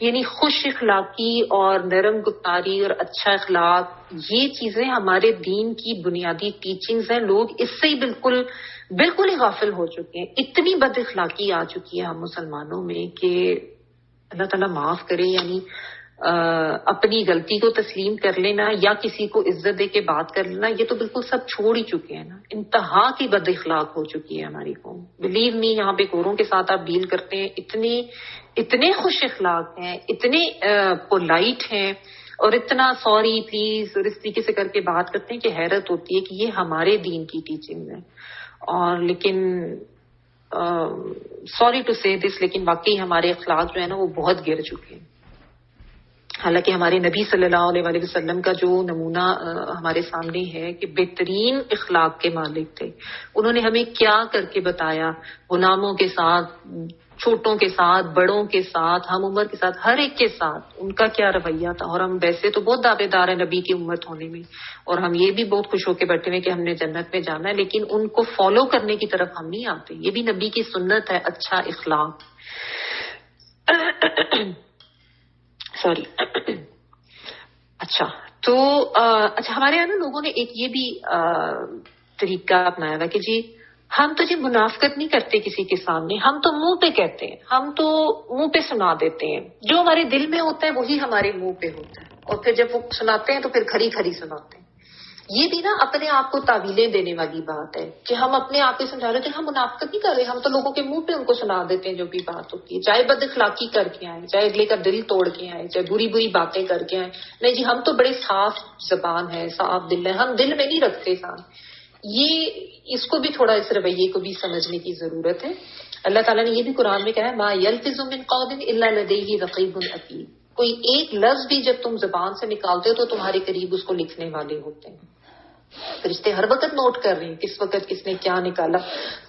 یعنی خوش اخلاقی اور نرم گفتاری اور اچھا اخلاق، یہ چیزیں ہمارے دین کی بنیادی ٹیچنگز ہیں. لوگ اس سے ہی بالکل ہی غافل ہو چکے ہیں. اتنی بد اخلاقی آ چکی ہے ہم مسلمانوں میں کہ اللہ تعالیٰ معاف کرے. یعنی اپنی غلطی کو تسلیم کر لینا یا کسی کو عزت دے کے بات کر لینا، یہ تو بالکل سب چھوڑ ہی چکے ہیں نا. انتہا کی بد اخلاق ہو چکی ہے ہماری قوم. بلیو می، یہاں پہ گوروں کے ساتھ آپ ڈیل کرتے ہیں، اتنے خوش اخلاق ہیں، اتنے پولائٹ ہیں، اور اتنا سوری پلیز اور اس طریقے سے کر کے بات کرتے ہیں کہ حیرت ہوتی ہے کہ یہ ہمارے دین کی ٹیچنگ ہے. اور لیکن سوری ٹو سے دس، لیکن واقعی ہمارے اخلاق جو ہے نا وہ بہت گر چکے ہیں. حالانکہ ہمارے نبی صلی اللہ علیہ وسلم کا جو نمونہ ہمارے سامنے ہے کہ بہترین اخلاق کے مالک تھے. انہوں نے ہمیں کیا کر کے بتایا، غلاموں کے ساتھ، چھوٹوں کے ساتھ، بڑوں کے ساتھ، ہم عمر کے ساتھ، ہر ایک کے ساتھ ان کا کیا رویہ تھا. اور ہم ویسے تو بہت دعوے دار ہیں نبی کی امت ہونے میں، اور ہم یہ بھی بہت خوش ہو کے بیٹھے ہوئے کہ ہم نے جنت میں جانا ہے، لیکن ان کو فالو کرنے کی طرف ہم نہیں آتے. یہ بھی نبی کی سنت ہے، اچھا اخلاق. سوری. اچھا تو ہمارے یہاں نا لوگوں نے ایک یہ بھی طریقہ اپنایا ہوا کہ جی ہم تو منافقت نہیں کرتے کسی کے سامنے، ہم تو منہ پہ کہتے ہیں، ہم تو منہ پہ سنا دیتے ہیں، جو ہمارے دل میں ہوتا ہے وہی ہمارے منہ پہ ہوتا ہے، اور پھر جب وہ سناتے ہیں تو پھر کھری کھری سناتے ہیں. یہ بھی نا اپنے آپ کو تعویلیں دینے والی بات ہے کہ ہم اپنے آپ کو سمجھا رہے تھے ہم منافقت نہیں کر رہے، ہم تو لوگوں کے منہ پہ ان کو سنا دیتے ہیں جو بھی بات ہوتی ہے، چاہے بد اخلاقی کر کے آئے، چاہے اگلے کا دل توڑ کے آئے، چاہے بری بری باتیں کر کے آئے. نہیں جی، ہم تو بڑے صاف زبان ہے، صاف دل ہے، ہم دل میں نہیں رکھتے کام. اس کو بھی تھوڑا اس رویے کو بھی سمجھنے کی ضرورت ہے. اللہ تعالیٰ نے یہ بھی قرآن میں کہا ہے، ما یلفظ من قول الا لدیہ رقیب عتید. کوئی ایک لفظ بھی جب تم زبان سے نکالتے ہو تو تمہارے قریب اس کو لکھنے والے ہوتے ہیں. فرشتے ہر وقت نوٹ کر رہے ہیں کس وقت کس نے کیا نکالا،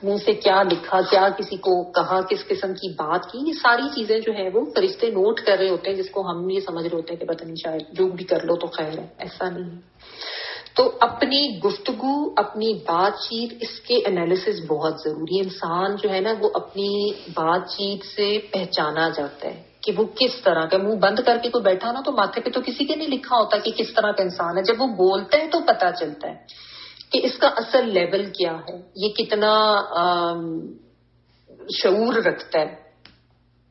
منہ سے کیا لکھا، کیا کسی کو کہا، کس قسم کی بات کی. یہ ساری چیزیں جو ہے وہ فرشتے نوٹ کر رہے ہوتے ہیں، جس کو ہم یہ سمجھ رہے ہوتے ہیں کہ پتہ نہیں شاید جو بھی کر لو تو خیر ہے. ایسا نہیں ہے. تو اپنی گفتگو، اپنی بات چیت، اس کے انالیسس بہت ضروری ہے. انسان جو ہے نا وہ اپنی بات چیت سے پہچانا جاتا ہے کہ وہ کس طرح کا. منہ بند کر کے کوئی بیٹھا نا تو ماتھے پہ تو کسی کے نہیں لکھا ہوتا کہ کس طرح کا انسان ہے. جب وہ بولتا ہے تو پتا چلتا ہے کہ اس کا اصل لیول کیا ہے، یہ کتنا شعور رکھتا ہے،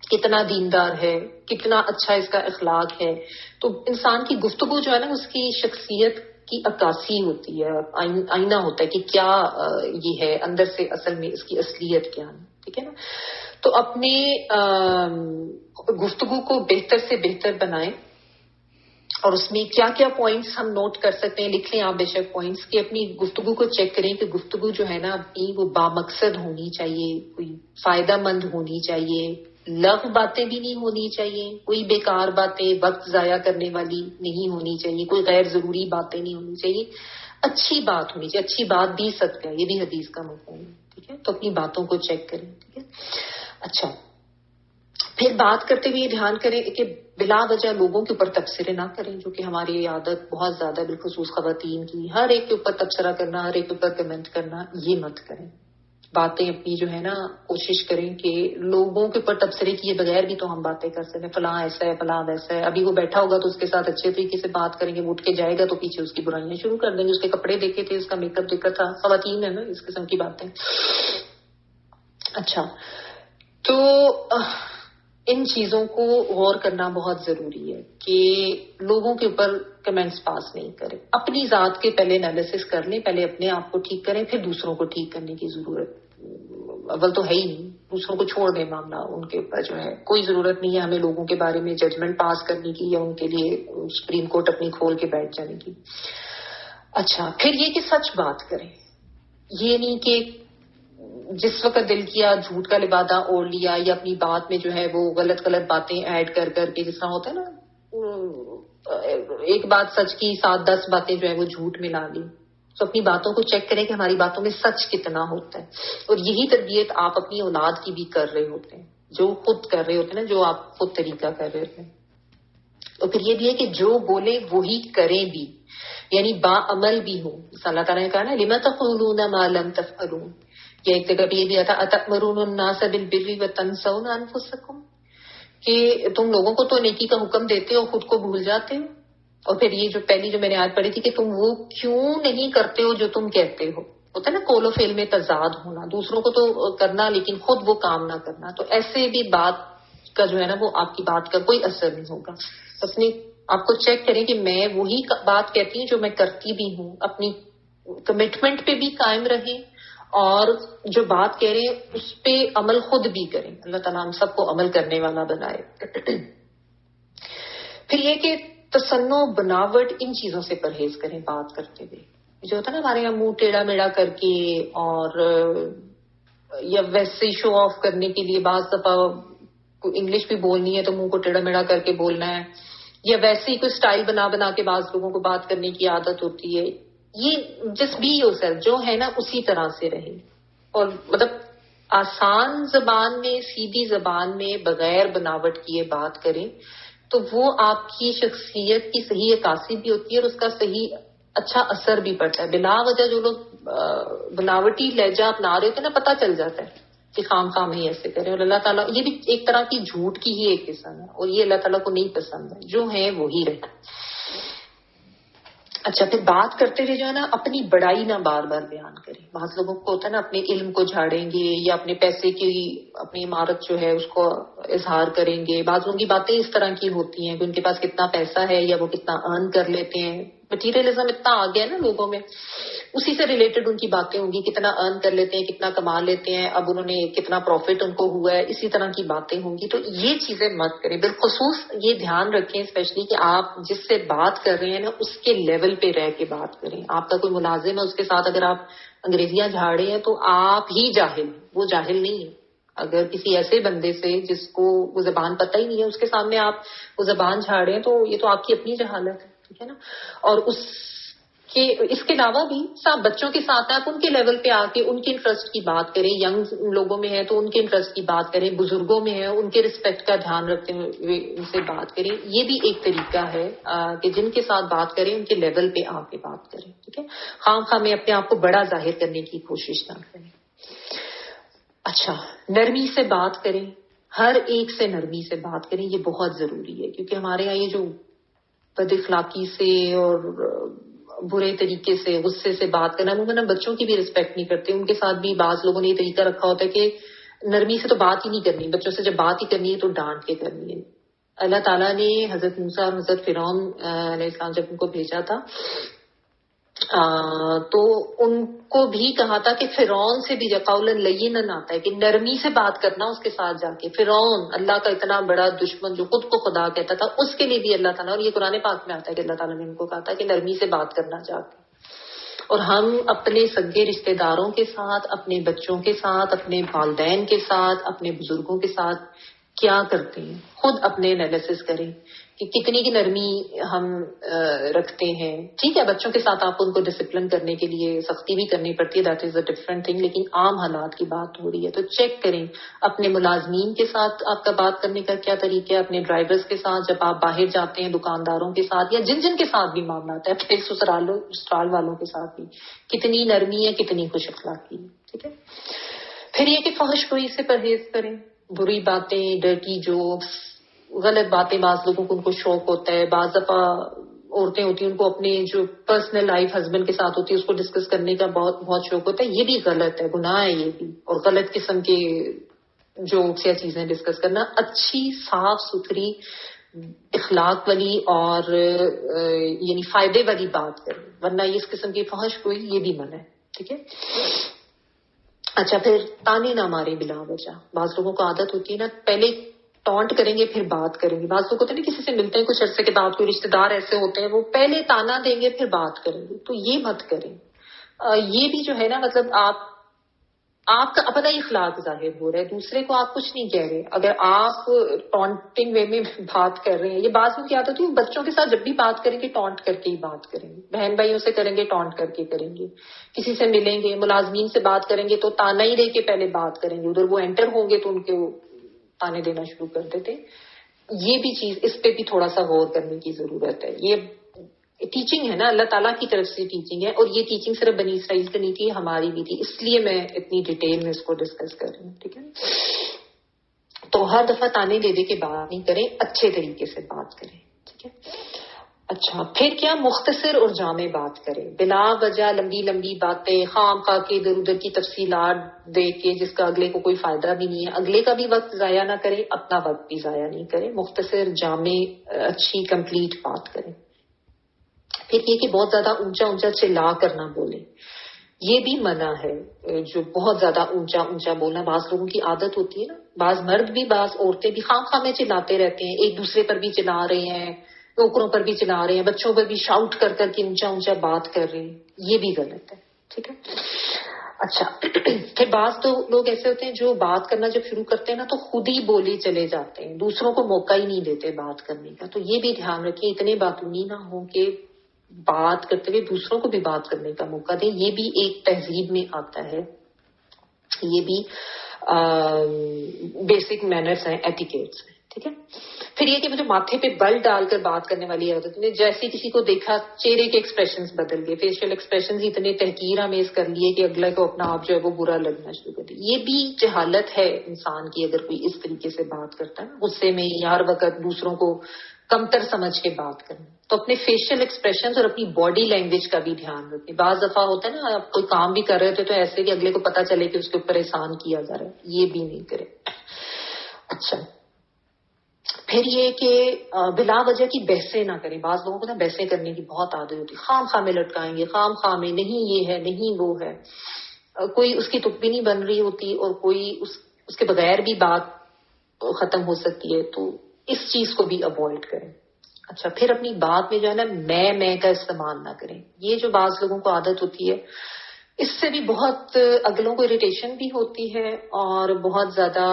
کتنا دیندار ہے، کتنا اچھا اس کا اخلاق ہے. تو انسان کی گفتگو جو ہے نا اس کی شخصیت کی عکاسی ہوتی ہے، آئینہ ہوتا ہے کہ کیا یہ ہے اندر سے، اصل میں اس کی اصلیت کیا ہے. ٹھیک ہے نا. تو اپنے گفتگو کو بہتر سے بہتر بنائیں، اور اس میں کیا کیا پوائنٹس ہم نوٹ کر سکتے ہیں لکھ لیں آپ بے شک پوائنٹس، کہ اپنی گفتگو کو چیک کریں کہ گفتگو جو ہے نا اپنی وہ بامقصد ہونی چاہیے، کوئی فائدہ مند ہونی چاہیے، لغو باتیں بھی نہیں ہونی چاہیے، کوئی بیکار باتیں وقت ضائع کرنے والی نہیں ہونی چاہیے، کوئی غیر ضروری باتیں نہیں ہونی چاہیے، اچھی بات ہونی چاہیے. اچھی بات بھی صدقہ ہے، یہ بھی حدیث کا مفہوم ہے. ٹھیک ہے. تو اپنی باتوں کو چیک کریں. ٹھیک ہے. اچھا، پھر بات کرتے ہوئے دھیان کریں کہ بلا وجہ لوگوں کے اوپر تبصرے نہ کریں، جو کہ ہماری عادت بہت زیادہ بالخصوص خواتین کی، ہر ایک کے اوپر تبصرہ کرنا، ہر ایک کے اوپر کمنٹ کرنا، یہ مت کریں. باتیں اپنی جو ہے نا کوشش کریں کہ لوگوں کے اوپر تبصرے کیے بغیر بھی تو ہم باتیں کر سکیں. فلاں ایسا ہے، فلاں ویسا ہے. ابھی وہ بیٹھا ہوگا تو اس کے ساتھ اچھے طریقے سے بات کریں گے، وہ اٹھ کے جائے گا تو پیچھے اس کی برائیاں شروع کر دیں گے. اس کے کپڑے دیکھے تھے، اس کا میک اپ دیکھا تھا. خواتین ہے نا اس قسم کی باتیں. اچھا، تو ان چیزوں کو غور کرنا بہت ضروری ہے کہ لوگوں کے اوپر کمنٹس پاس نہیں کریں. اپنی ذات کے پہلے انالیسس کر لیں، پہلے اپنے آپ کو ٹھیک کریں، پھر دوسروں کو ٹھیک کرنے کی ضرورت اول تو ہے ہی نہیں. دوسروں کو چھوڑ دیں معاملہ، ان کے اوپر جو ہے کوئی ضرورت نہیں ہے ہمیں لوگوں کے بارے میں ججمنٹ پاس کرنے کی یا ان کے لیے سپریم کورٹ اپنی کھول کے بیٹھ جانے کی. اچھا، پھر یہ کہ سچ بات کریں. یہ نہیں کہ جس وقت دل کیا جھوٹ کا لبادہ اوڑھ لیا، یا اپنی بات میں جو ہے وہ غلط باتیں ایڈ کر کے، جس طرح ہوتا ہے نا ایک بات سچ کی 7-10 باتیں جو ہے وہ جھوٹ میں لا لی. تو اپنی باتوں کو چیک کریں کہ ہماری باتوں میں سچ کتنا ہوتا ہے. اور یہی تربیت آپ اپنی اولاد کی بھی کر رہے ہوتے ہیں، جو خود کر رہے ہوتے ہیں نا، جو آپ خود طریقہ کر رہے ہوتے ہیں. تو پھر یہ بھی ہے کہ جو بولے وہی کریں بھی، یعنی با عمل بھی ہو. اللہ تعالیٰ نے کہا نا لِمَ تَقُولُونَ مَا لَمْ تَفْعَلُونَ. یا ایک جگہ پہ یہ بھی آتا أَتَأْمُرُونَ النَّاسَ بِالْبِرِّ وَتَنْسَوْنَ أَنفُسَكُمْ، کہ تم لوگوں کو تو نیکی کا حکم دیتے ہو، خود کو بھول جاتے ہو. اور پھر یہ جو پہلی جو میں نے آیت پڑھی تھی کہ تم وہ کیوں نہیں کرتے ہو جو تم کہتے ہو. ہوتا ہے نا قول و فعل میں تضاد ہونا، دوسروں کو تو کرنا لیکن خود وہ کام نہ کرنا. تو ایسے بھی بات کا جو ہے نا وہ آپ کی بات کا کوئی اثر نہیں ہوگا. اپنی آپ کو چیک کریں کہ میں وہی بات کہتی ہوں جو میں کرتی بھی ہوں. اپنی کمٹمنٹ پہ بھی قائم رہیں، اور جو بات کہہ رہے ہیں اس پہ عمل خود بھی کریں. اللہ تعالیٰ ہم سب کو عمل کرنے والا بنائے. پھر یہ کہ تصنع، بناوٹ، ان چیزوں سے پرہیز کریں بات کرتے ہوئے. جو ہوتا ہے نا ہمارے یہاں منہ ٹیڑھا میڑا کر کے، اور یا ویسے شو آف کرنے کے لیے بعض دفعہ انگلش بھی بولنی ہے تو منہ کو ٹیڑھا میڑا کر کے بولنا ہے، یا ویسے ہی کوئی سٹائل بنا کے بعض لوگوں کو بات کرنے کی عادت ہوتی ہے. یہ جسٹ بی یور سیلف، جو ہے نا اسی طرح سے رہے. اور مطلب آسان زبان میں، سیدھی زبان میں، بغیر بناوٹ کیے بات کریں تو وہ آپ کی شخصیت کی صحیح عکاسی بھی ہوتی ہے، اور اس کا صحیح اچھا اثر بھی پڑتا ہے. بلا وجہ جو لوگ بناوٹی لہجہ اپنا رہے ہوتے ہیں نا، پتہ چل جاتا ہے کہ خام ہی ایسے کریں. اور اللہ تعالیٰ یہ بھی ایک طرح کی جھوٹ کی ہی ایک قسم ہے، اور یہ اللہ تعالیٰ کو نہیں پسند ہے. جو ہے وہی رہے. اچھا، پھر بات کرتے ہوئے جو ہے نا اپنی بڑائی نہ بار بار بیان کریں. بعض لوگوں کو ہوتا ہے نا اپنے علم کو جھاڑیں گے، یا اپنے پیسے کی اپنی عمارت جو ہے اس کو اظہار کریں گے. بعض لوگوں کی باتیں اس طرح کی ہوتی ہیں کہ ان کے پاس کتنا پیسہ ہے، یا وہ کتنا ارن کر لیتے ہیں. مٹیریلزم اتنا آ گیا ہے نا لوگوں میں، اسی سے ریلیٹڈ ان کی باتیں ہوں گی. کتنا ارن کر لیتے ہیں، کتنا کما لیتے ہیں، اب انہوں نے کتنا پروفٹ ان کو ہوا ہے، اسی طرح کی باتیں ہوں گی. تو یہ چیزیں مت کریں. بالخصوص یہ دھیان رکھیں اسپیشلی کہ آپ جس سے بات کر رہے ہیں نا اس کے لیول پہ رہ کے بات کریں. آپ کا کوئی ملازم ہے، اس کے ساتھ اگر آپ انگریزیاں جھاڑے ہیں تو آپ ہی جاہل، وہ جاہل نہیں ہے. اگر کسی ایسے بندے سے جس کو وہ زبان پتہ ہی نہیں ہے، اس کے سامنے آپ وہ زبان جھاڑے ہیں تو یہ تو آپ کی اپنی جہالت ہے. ٹھیک ہے نا. اور اس کہ اس کے علاوہ بھی صاحب بچوں کے ساتھ آپ ان کے لیول پہ آ کے ان کے انٹرسٹ کی بات کریں. ینگ لوگوں میں ہے تو ان کے انٹرسٹ کی بات کریں, بزرگوں میں ہے ان کے رسپیکٹ کا دھیان رکھتے ہوئے ان سے بات کریں. یہ بھی ایک طریقہ ہے کہ جن کے ساتھ بات کریں ان کے لیول پہ آ کے بات کریں. ٹھیک ہے, خام خواہ میں اپنے آپ کو بڑا ظاہر کرنے کی کوشش نہ کریں. اچھا, نرمی سے بات کریں, ہر ایک سے نرمی سے بات کریں. یہ بہت ضروری ہے کیونکہ ہمارے یہاں یہ جو بد اخلاقی سے اور برے طریقے سے غصے سے بات کرنا, عموماً بچوں کی بھی رسپیکٹ نہیں کرتے. ان کے ساتھ بھی بعض لوگوں نے یہ طریقہ رکھا ہوتا ہے کہ نرمی سے تو بات ہی نہیں کرنی, بچوں سے جب بات ہی کرنی ہے تو ڈانٹ کے کرنی ہے. اللہ تعالیٰ نے حضرت موسیٰ اور حضرت فرعون علیہ السلام جب ان کو بھیجا تھا تو ان کو بھی کہا تھا کہ فرعون سے بھی قولاً لینا آتا ہے کہ نرمی سے بات کرنا اس کے ساتھ جا کے. فرعون اللہ کا اتنا بڑا دشمن جو خود کو خدا کہتا تھا, اس کے لیے بھی اللہ تعالیٰ, اور یہ قرآن پاک میں آتا ہے کہ اللہ تعالیٰ نے ان کو کہا تھا کہ نرمی سے بات کرنا جا کے. اور ہم اپنے سگے رشتہ داروں کے ساتھ, اپنے بچوں کے ساتھ, اپنے والدین کے ساتھ, اپنے بزرگوں کے ساتھ کیا کرتے ہیں, خود اپنے انالیسس کریں کہ کتنی کی نرمی ہم رکھتے ہیں. ٹھیک ہے, بچوں کے ساتھ آپ ان کو ڈسپلن کرنے کے لیے سختی بھی کرنی پڑتی ہے, that is a different thing, لیکن عام حالات کی بات ہو رہی ہے تو چیک کریں اپنے ملازمین کے ساتھ آپ کا بات کرنے کا کیا طریقہ ہے, اپنے ڈرائیورز کے ساتھ جب آپ باہر جاتے ہیں, دکانداروں کے ساتھ, یا جن جن کے ساتھ بھی معاملہ آتا ہے, اپنے سسرال والوں کے ساتھ بھی کتنی نرمی ہے, کتنی خوش اخلاقی ہے. ٹھیک ہے, پھر یہ کہ فحش گوئی سے پرہیز کریں. بری باتیں, ڈرٹی جوکس, غلط باتیں, بعض لوگوں کو ان کو شوق ہوتا ہے. بعض دفعہ عورتیں ہوتی ہیں ان کو اپنے جو پرسنل لائف ہسبینڈ کے ساتھ ہوتی ہے اس کو ڈسکس کرنے کا بہت شوق ہوتا ہے. یہ بھی غلط ہے, گناہ ہے یہ بھی, اور غلط قسم کے جوکس یا چیزیں ڈسکس کرنا. اچھی صاف ستھری اخلاق والی اور یعنی فائدے والی بات کریں, ورنہ اس قسم کی فحش کوئی یہ بھی منع ہے. ٹھیک ہے. اچھا, پھر تانے نہ مارے بلا وجہ. بعض لوگوں کو عادت ہوتی ہے نا, پہلے ٹونٹ کریں گے پھر بات کریں گے. بعض لوگ ہوتے ہیں نا کسی سے ملتے ہیں کچھ عرصے کے بعد, کوئی رشتے دار ایسے ہوتے ہیں وہ پہلے تانا دیں گے پھر بات کریں گے, تو یہ مت کریں. یہ بھی جو ہے نا مطلب آپ کا اپنا اخلاق ظاہر ہو رہا ہے, دوسرے کو آپ کچھ نہیں کہہ رہے. اگر آپ ٹونٹنگ وے میں بات کر رہے ہیں, یہ بات میں کیا ہوتی ہے بچوں کے ساتھ جب بھی بات کریں گے ٹونٹ کر کے ہی بات کریں گے, بہن بھائیوں سے کریں گے ٹونٹ کر کے کریں گے, کسی سے ملیں گے ملازمین سے بات کریں گے تو تانا ہی دے کے پہلے بات کریں گے. ادھر وہ انٹر ہوں گے تو ان کے تانے دینا شروع کر دیتے. یہ بھی چیز, اس پہ بھی تھوڑا سا غور کرنے کی ضرورت ہے. یہ ٹیچنگ ہے نا, اللہ تعالیٰ کی طرف سے ٹیچنگ ہے, اور یہ ٹیچنگ صرف بنی اسرائیل کی نہیں تھی, ہماری بھی تھی, اس لیے میں اتنی ڈیٹیل میں اس کو ڈسکس کر رہی ہوں. ٹھیک ہے, تو ہر دفعہ تانے دے دے کے بات نہیں کریں, اچھے طریقے سے بات کریں. ٹھیک ہے. اچھا, پھر کیا, مختصر اور جامع بات کریں. بلا وجہ لمبی لمبی باتیں خام خواہ کے ادھر ادھر کی تفصیلات دے کے جس کا اگلے کو کوئی فائدہ بھی نہیں ہے, اگلے کا بھی وقت ضائع نہ کریں, اپنا وقت بھی ضائع نہیں کریں. مختصر جامع اچھی کمپلیٹ بات کریں. پھر یہ کہ بہت زیادہ اونچا اونچا چلا کر نہ بولیں, یہ بھی منع ہے. جو بہت زیادہ اونچا اونچا بولنا, بعض لوگوں کی عادت ہوتی ہے نا, بعض مرد بھی بعض عورتیں بھی خام خواہ میں چلاتے رہتے ہیں, ایک دوسرے پر بھی چلا رہے ہیں, ٹوکروں پر بھی چلا رہے ہیں, بچوں پر بھی شاؤٹ کر کر کے اونچا اونچا بات کر رہے ہیں. یہ بھی غلط ہے. ٹھیک ہے. اچھا, پھر بعض تو لوگ ایسے ہوتے ہیں جو بات کرنا جب شروع کرتے ہیں نا تو خود ہی بولے چلے جاتے ہیں, دوسروں کو موقع ہی نہیں دیتے بات کرنے کا. تو یہ بھی دھیان رکھیں, اتنے باتونی نہ ہوں کہ بات کرتے ہوئے دوسروں کو بھی بات کرنے کا موقع دیں. یہ بھی ایک تہذیب میں آتا ہے, یہ بھی بیسک مینرز ہیں, ایٹیکیٹس ہیں. ٹھیک ہے. پھر یہ کہ مجھے ماتھے پہ بل ڈال کر بات کرنے والی عادت نے, جیسے کسی کو دیکھا چہرے کے ایکسپریشنز بدل گئے, فیشیل ایکسپریشنز اتنے تحقیر آمیز کر لیے کہ اگلا کو اپنا آپ جو ہے وہ برا لگنا شروع کر دیا. یہ بھی جہالت ہے انسان کی, اگر کوئی اس طریقے سے بات کرتا ہے غصے میں یا ہر وقت دوسروں کو کمتر سمجھ کے بات کرنا. تو اپنے فیشیل ایکسپریشنز اور اپنی باڈی لینگویج کا بھی دھیان رکھیں. بعض دفعہ ہوتا ہے نا, آپ کوئی کام بھی کر رہے تھے تو ایسے کہ اگلے کو پتا چلے کہ اس کے اوپر احسان کیا جا رہا ہے, یہ بھی نہیں کرے. اچھا, پھر یہ کہ بلا وجہ کی بحثیں نہ کریں. بعض لوگوں کو نا بحثیں کرنے کی بہت عادت ہوتی ہے, خام خواہ میں لٹکائیں گے, خام خواہ میں نہیں یہ ہے نہیں وہ ہے, کوئی اس کی تک بھی نہیں بن رہی ہوتی اور کوئی اس کے بغیر بھی بات ختم ہو سکتی ہے. تو اس چیز کو بھی اوائڈ کریں. اچھا, پھر اپنی بات میں جو ہے نا میں کا استعمال نہ کریں. یہ جو بعض لوگوں کو عادت ہوتی ہے, اس سے بھی بہت اگلوں کو اریٹیشن بھی ہوتی ہے اور بہت زیادہ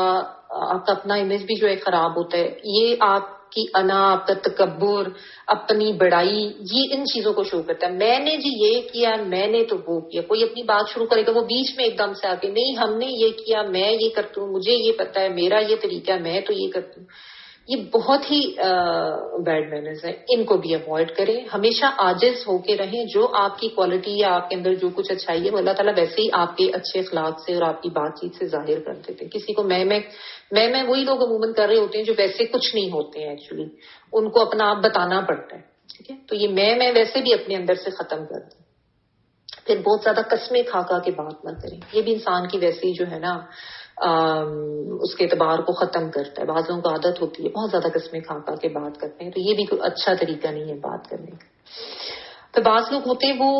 آپ کا اپنا امیج بھی جو ہے خراب ہوتا ہے. یہ آپ آپ کی انا، آپ کا تکبر، اپنی بڑائی، یہ ان چیزوں کو شو کرتا ہے. میں نے جی یہ کیا، میں نے تو وہ کیا. کوئی اپنی بات شروع کرے گا وہ بیچ میں ایک دم سے آ کے نہیں ہم نے یہ کیا، میں یہ کرتی ہوں، مجھے یہ پتا ہے، میرا یہ طریقہ ہے، میں تو یہ کرتی ہوں. یہ بہت ہی بیڈ مینرز ہے. ان کو بھی اوائڈ کریں. ہمیشہ عاجز ہو کے رہیں. جو آپ کی کوالٹی یا آپ کے اندر جو کچھ اچھائی ہے وہ اللہ تعالیٰ ویسے ہی آپ کے اچھے اخلاق سے اور آپ کی بات چیت سے ظاہر کر دیتے ہیں. کسی کو میں وہی لوگ عموماً کر رہے ہوتے ہیں جو ویسے کچھ نہیں ہوتے ہیں. ایکچولی ان کو اپنا آپ بتانا پڑتا ہے. ٹھیک ہے، تو یہ میں ویسے بھی اپنے اندر سے ختم کر دیں. پھر بہت زیادہ قسمیں کھا کے بات نہ کریں. یہ بھی انسان کی ویسے ہی جو ہے نا اس کے اعتبار کو ختم کرتا ہے. بعض لوگوں کو عادت ہوتی ہے بہت زیادہ قسمیں کھا کے بات کرتے ہیں، تو یہ بھی کوئی اچھا طریقہ نہیں ہے بات کرنے کا. تو بعض لوگ ہوتے ہیں وہ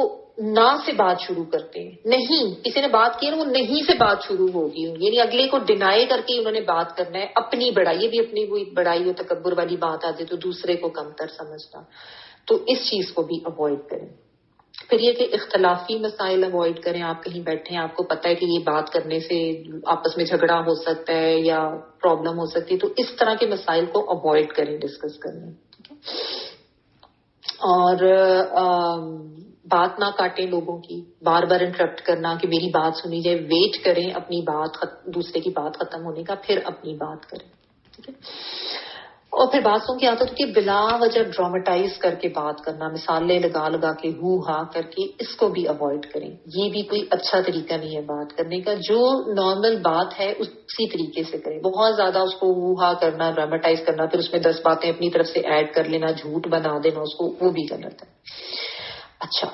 نہ سے بات شروع کرتے ہیں. نہیں، کسی نے بات کی نا وہ نہیں سے بات شروع ہوگی، یعنی اگلے کو ڈینائی کر کے انہوں نے بات کرنا ہے. اپنی بڑائی، یہ بھی اپنی کوئی بڑائی و تکبر والی بات آ جائے تو دوسرے کو کمتر سمجھنا. تو اس چیز کو بھی اوائڈ کریں. پھر یہ کہ اختلافی مسائل اوائڈ کریں. آپ کہیں بیٹھے ہیں، آپ کو پتہ ہے کہ یہ بات کرنے سے آپس میں جھگڑا ہو سکتا ہے یا پرابلم ہو سکتی ہے، تو اس طرح کے مسائل کو اوائڈ کریں ڈسکس کرنے. ٹھیک ہے، اور بات نہ کاٹیں لوگوں کی. بار بار انٹرپٹ کرنا کہ میری بات سنی جائے. ویٹ کریں اپنی بات دوسرے کی بات ختم ہونے کا، پھر اپنی بات کریں. ٹھیک ہے، اور پھر باتوں کی عادت کہ بلا وجہ ڈراماٹائز کر کے بات کرنا، مثالیں لگا کے ہو ہا کر کے، اس کو بھی اوائڈ کریں. یہ بھی کوئی اچھا طریقہ نہیں ہے بات کرنے کا. جو نارمل بات ہے اسی طریقے سے کریں. بہت زیادہ اس کو ہو ہا کرنا، ڈراماٹائز کرنا، پھر اس میں 10 باتیں اپنی طرف سے ایڈ کر لینا، جھوٹ بنا دینا اس کو، وہ بھی غلط ہے. اچھا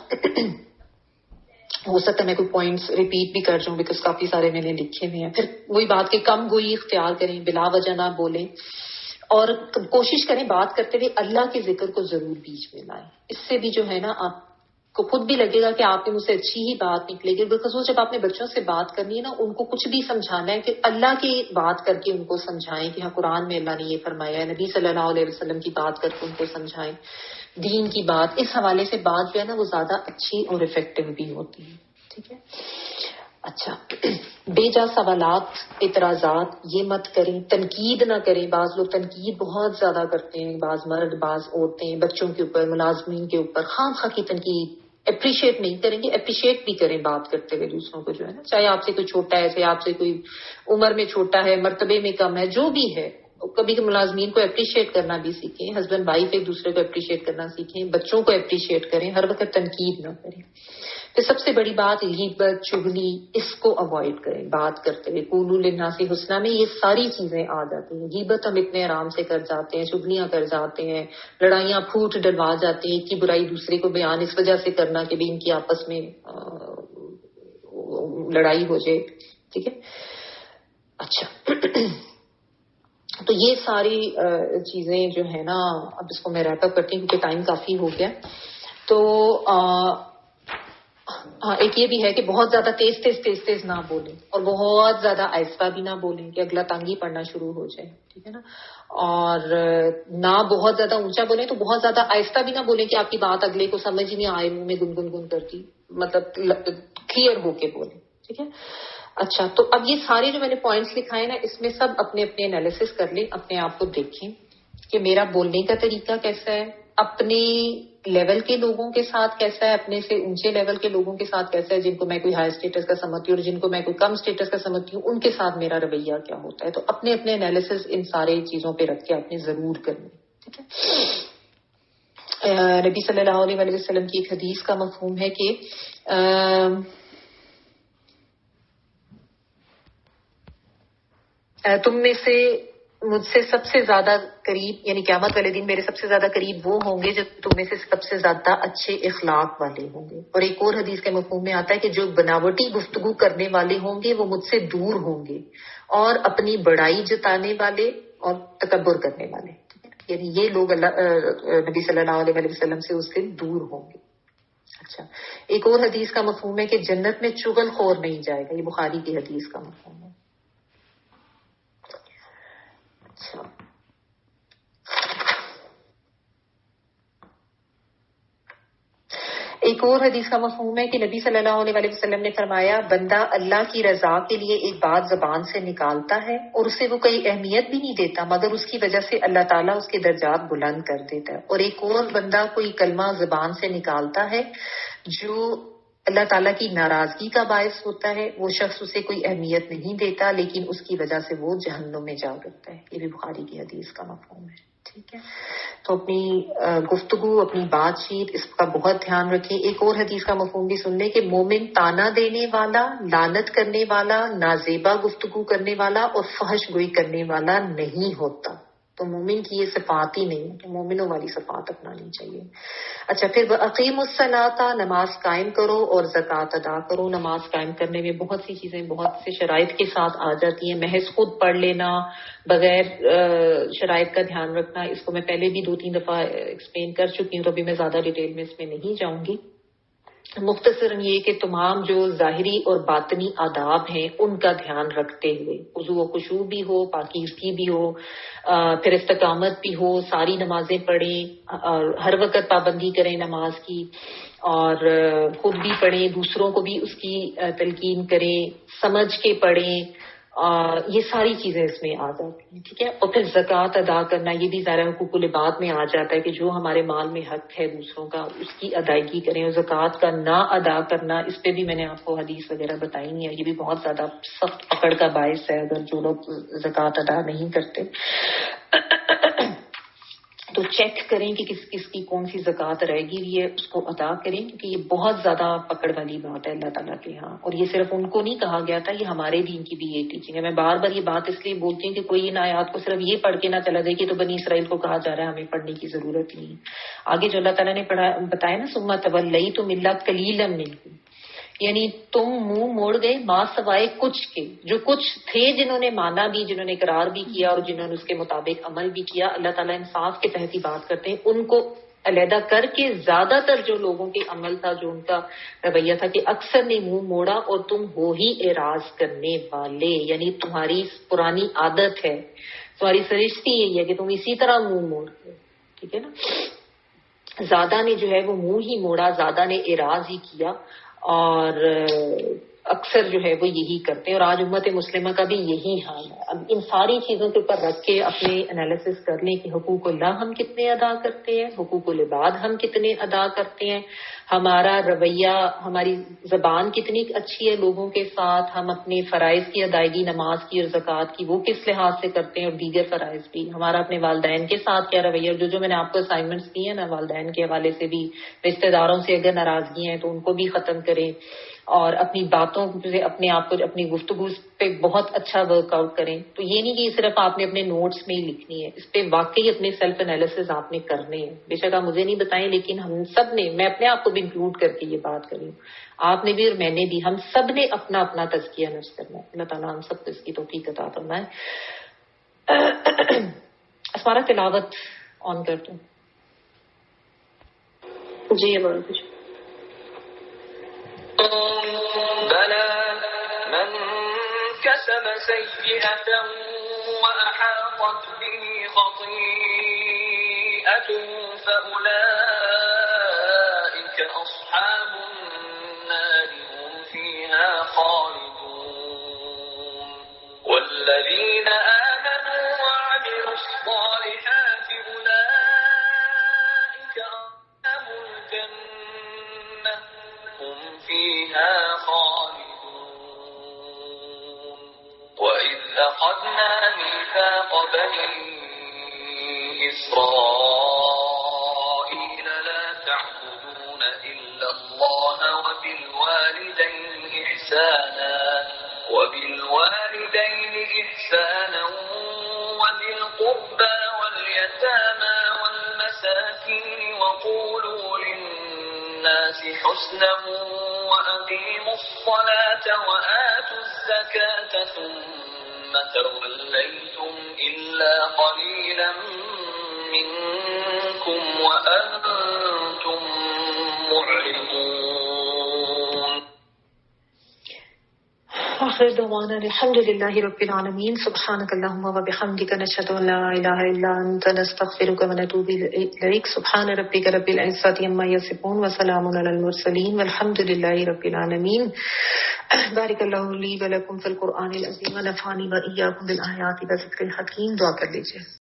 ہو سکتا ہے میں کوئی پوائنٹس ریپیٹ بھی کر جاؤں بیکاز کافی سارے میں نے لکھے ہوئے ہیں. پھر وہی بات کہ کم گوئی اختیار کریں، بلا وجہ نہ بولیں، اور کوشش کریں بات کرتے ہوئے اللہ کے ذکر کو ضرور بیچ میں لائیں. اس سے بھی جو ہے نا آپ کو خود بھی لگے گا کہ آپ کی مجھ سے اچھی ہی بات نکلے گی. بیکاز وہ جب آپ نے بچوں سے بات کرنی ہے نا، ان کو کچھ بھی سمجھانا ہے کہ اللہ کی بات کر کے ان کو سمجھائیں کہ ہاں قرآن میں اللہ نے یہ فرمایا ہے، نبی صلی اللہ علیہ وسلم کی بات کر کے ان کو سمجھائیں، دین کی بات. اس حوالے سے بات جو ہے نا وہ زیادہ اچھی اور افیکٹو بھی ہوتی ہے. ٹھیک ہے، اچھا بے جا سوالات، اعتراضات یہ مت کریں. تنقید نہ کریں. بعض لوگ تنقید بہت زیادہ کرتے ہیں، بعض مرد، بعض عورتیں، بچوں کے اوپر، ملازمین کے اوپر خام خواہ کی تنقید. اپریشیٹ نہیں کریں گے، اپریشیٹ بھی کریں بات کرتے ہوئے دوسروں کو، جو ہے نا، چاہے آپ سے کوئی چھوٹا ہے، چاہے آپ سے کوئی عمر میں چھوٹا ہے، مرتبے میں کم ہے، جو بھی ہے. کبھی ملازمین کو اپریشیٹ کرنا بھی سیکھیں. ہسبینڈ وائف ایک دوسرے کو اپریشیٹ کرنا سیکھیں. بچوں کو اپریشیٹ کریں. ہر وقت تنقید نہ کریں. پھر سب سے بڑی بات غیبت، چغلی، اس کو اوائڈ کریں بات کرتے ہوئے. قولوا للناس حسنا میں یہ ساری چیزیں آ جاتی ہیں. غیبت ہم اتنے آرام سے کر جاتے ہیں، چغلیاں کر جاتے ہیں، لڑائیاں پھوٹ ڈلوا جاتے ہیں. ایک کی برائی دوسرے کو بیان اس وجہ سے کرنا کہ بھی ان کی آپس میں لڑائی ہو جائے. ٹھیک ہے، اچھا تو یہ ساری چیزیں جو ہے نا، اب اس کو میں ریپ اپ کرتی ہوں کیونکہ ٹائم کافی ہو گیا. تو ہاں ایک یہ بھی ہے کہ بہت زیادہ تیز نہ بولیں، اور بہت زیادہ آہستہ بھی نہ بولیں کہ اگلا تنگی پڑنا شروع ہو جائے. ٹھیک ہے نا، اور نہ بہت زیادہ اونچا بولیں تو بہت زیادہ آہستہ بھی نہ بولیں کہ آپ کی بات اگلے کو سمجھ ہی نہیں آئے، منہ میں گنگن کرتی، مطلب کلیئر ہو کے بولیں. ٹھیک ہے، اچھا تو اب یہ سارے جو میں نے پوائنٹس لکھائے نا، اس میں سب اپنے اپنے انالیسس کر لیں، اپنے آپ کو دیکھیں کہ میرا بولنے کا طریقہ کیسا ہے، اپنے لیول کے لوگوں کے ساتھ کیسا ہے، اپنے سے اونچے لیول کے لوگوں کے ساتھ کیسا ہے، جن کو میں کوئی ہائی اسٹیٹس کا سمجھتی ہوں اور جن کو میں کوئی کم اسٹیٹس کا سمجھتی ہوں، ان کے ساتھ میرا رویہ کیا ہوتا ہے. تو اپنے اپنے انالیسس ان سارے چیزوں پہ رکھ کے آپ نے ضرور کرنی. ٹھیک ہے، نبی صلی اللہ علیہ وسلم کی ایک حدیث کا مفہوم ہے کہ تم میں سے مجھ سے سب سے زیادہ قریب، یعنی قیامت والے دن میرے سب سے زیادہ قریب وہ ہوں گے جو تم میں سے سب سے زیادہ اچھے اخلاق والے ہوں گے. اور ایک اور حدیث کے مفہوم میں آتا ہے کہ جو بناوٹی گفتگو کرنے والے ہوں گے وہ مجھ سے دور ہوں گے، اور اپنی بڑائی جتانے والے اور تکبر کرنے والے، یعنی یہ لوگ نبی صلی اللہ علیہ وسلم سے اس دن دور ہوں گے. اچھا ایک اور حدیث کا مفہوم ہے کہ جنت میں چغل خور نہیں جائے گا. یہ بخاری کی حدیث کا مفہوم ہے. اچھا ایک اور حدیث کا مفہوم ہے کہ نبی صلی اللہ علیہ وسلم نے فرمایا بندہ اللہ کی رضا کے لیے ایک بات زبان سے نکالتا ہے اور اسے وہ کوئی اہمیت بھی نہیں دیتا مگر اس کی وجہ سے اللہ تعالیٰ اس کے درجات بلند کر دیتا ہے، اور ایک اور بندہ کوئی کلمہ زبان سے نکالتا ہے جو اللہ تعالیٰ کی ناراضگی کا باعث ہوتا ہے، وہ شخص اسے کوئی اہمیت نہیں دیتا لیکن اس کی وجہ سے وہ جہنم میں جا گرتا ہے۔ یہ بھی بخاری کی حدیث کا مفہوم ہے۔ ٹھیک ہے، تو اپنی گفتگو، اپنی بات چیت، اس کا بہت دھیان رکھیں۔ ایک اور حدیث کا مفہوم بھی سن لیں کہ مومن تانا دینے والا، لعنت کرنے والا، نازیبا گفتگو کرنے والا اور فحش گوئی کرنے والا نہیں ہوتا۔ تو مومن کی یہ صفات ہی نہیں، تو مومنوں والی صفات اپنانی چاہیے۔ اچھا، پھر اقیم الصلاۃ، نماز قائم کرو اور زکوٰۃ ادا کرو۔ نماز قائم کرنے میں بہت سی چیزیں بہت سے شرائط کے ساتھ آ جاتی ہیں، محض خود پڑھ لینا بغیر شرائط کا دھیان رکھنا، اس کو میں پہلے بھی 2-3 دفعہ ایکسپلین کر چکی ہوں، تو ابھی میں زیادہ ڈیٹیل میں اس میں نہیں جاؤں گی۔ مختصراً یہ کہ تمام جو ظاہری اور باطنی آداب ہیں ان کا دھیان رکھتے ہوئے وضو و خشوع بھی ہو، پاکیزگی بھی ہو، پھر استقامت بھی ہو، ساری نمازیں پڑھیں اور ہر وقت پابندی کریں نماز کی، اور خود بھی پڑھیں، دوسروں کو بھی اس کی تلقین کریں، سمجھ کے پڑھیں، یہ ساری چیزیں اس میں آ جاتی ہیں۔ ٹھیک ہے، اور پھر زکوٰۃ ادا کرنا، یہ بھی ظاہر حقوق العباد میں آ جاتا ہے کہ جو ہمارے مال میں حق ہے دوسروں کا اس کی ادائیگی کریں، اور زکوٰۃ کا نہ ادا کرنا، اس پہ بھی میں نے آپ کو حدیث وغیرہ بتائی ہے، یہ بھی بہت زیادہ سخت پکڑ کا باعث ہے اگر جو لوگ زکوٰۃ ادا نہیں کرتے۔ تو چیک کریں کہ کس کس کی کون سی زکوٰۃ رہ گئی ہے، اس کو ادا کریں، کیونکہ یہ بہت زیادہ پکڑ والی بات ہے اللہ تعالیٰ کے ہاں، اور یہ صرف ان کو نہیں کہا گیا تھا، یہ ہمارے دین کی بھی یہ ٹیچنگ ہے۔ میں بار بار یہ بات اس لیے بولتی ہوں کہ کوئی ان آیات کو صرف یہ پڑھ کے نہ چلا جائے کہ تو بنی اسرائیل کو کہا جا رہا ہے، ہمیں پڑھنے کی ضرورت نہیں۔ آگے جو اللہ تعالیٰ نے بتایا نا، ثم تولیتم الا قلیلا منکم، یعنی تم منہ موڑ گئے ماں سوائے کچھ کے، جو کچھ تھے جنہوں نے مانا بھی، جنہوں نے اقرار بھی کیا اور جنہوں نے اس کے مطابق عمل بھی کیا۔ اللہ تعالیٰ انصاف کے تحت ہی بات کرتے ہیں، ان کو علیحدہ کر کے زیادہ تر جو لوگوں کے عمل تھا، جو ان کا رویہ تھا کہ اکثر نے منہ موڑا اور تم ہو ہی اعراض کرنے والے، یعنی تمہاری پرانی عادت ہے، تمہاری سرشتی یہی ہے کہ تم اسی طرح منہ موڑتے ہو۔ ٹھیک ہے نا، زیادہ نے جو ہے وہ منہ ہی موڑا، زیادہ نے اعراض ہی کیا، اور اکثر جو ہے وہ یہی کرتے ہیں، اور آج امت مسلمہ کا بھی یہی حال ہے۔ اب ان ساری چیزوں کے اوپر رکھ کے اپنے انالیسس کر لیں کہ حقوق اللہ ہم کتنے ادا کرتے ہیں، حقوق العباد ہم کتنے ادا کرتے ہیں، ہمارا رویہ، ہماری زبان کتنی اچھی ہے لوگوں کے ساتھ، ہم اپنے فرائض کی ادائیگی، نماز کی اور زکوٰۃ کی، وہ کس لحاظ سے کرتے ہیں، اور دیگر فرائض بھی، ہمارا اپنے والدین کے ساتھ کیا رویہ، اور جو میں نے آپ کو اسائنمنٹس دی ہیں نا والدین کے حوالے سے بھی، رشتے داروں سے اگر ناراضگی ہیں تو ان کو بھی ختم کریں، اور اپنی باتوں سے اپنے آپ کو، اپنی گفتگو پہ بہت اچھا ورک آؤٹ کریں۔ تو یہ نہیں کہ صرف آپ نے اپنے نوٹس میں ہی لکھنی ہے، اس پہ واقعی اپنے سیلف انالیسس آپ نے کرنے ہیں۔ بے شک آپ مجھے نہیں بتائیں، لیکن ہم سب نے، میں اپنے آپ کو بھی انکلوڈ کر کے یہ بات کری ہوں، آپ نے بھی اور میں نے بھی، ہم سب نے اپنا اپنا تزکیہ نفس کرنا ہے۔ اللہ تعالیٰ ہم سب کو اس کی توفیق عطا فرمائے۔ اسمارا تلاوت آن کر دوں جی؟ بلى من كسب سيئة وأحاطت به خطيئته فأولئك أصحاب النار هم فيها خالدون والذين آمنوا وعملوا الصالحات أولئك أصحاب الجنة هم فيها خالدون وإذ أخذنا ميثاق بني إسرائيل لا تعبدون إلا الله وبالوالدين إحسانا وذي القربى واليتامى والمساكين وقولوا للناس حسنا وأقيموا الصلاة وآتوا الزكاة ثم توليتم إلا قليلا منكم وأنتم معرضون۔ وآخر دعوانا الحمد لله رب العالمين سبحانك اللهم وبحمدك نشهد أن لا إله إلا أنت نستغفرك ونتوب إليك سبحان ربك رب العزة عما يصفون وسلام على المرسلين والحمد لله رب العالمين. بارك الله لي ولكم في القرآن العظيم ونفعني وإياكم بالآيات والذكر الحكيم. دعا کر لیجیے.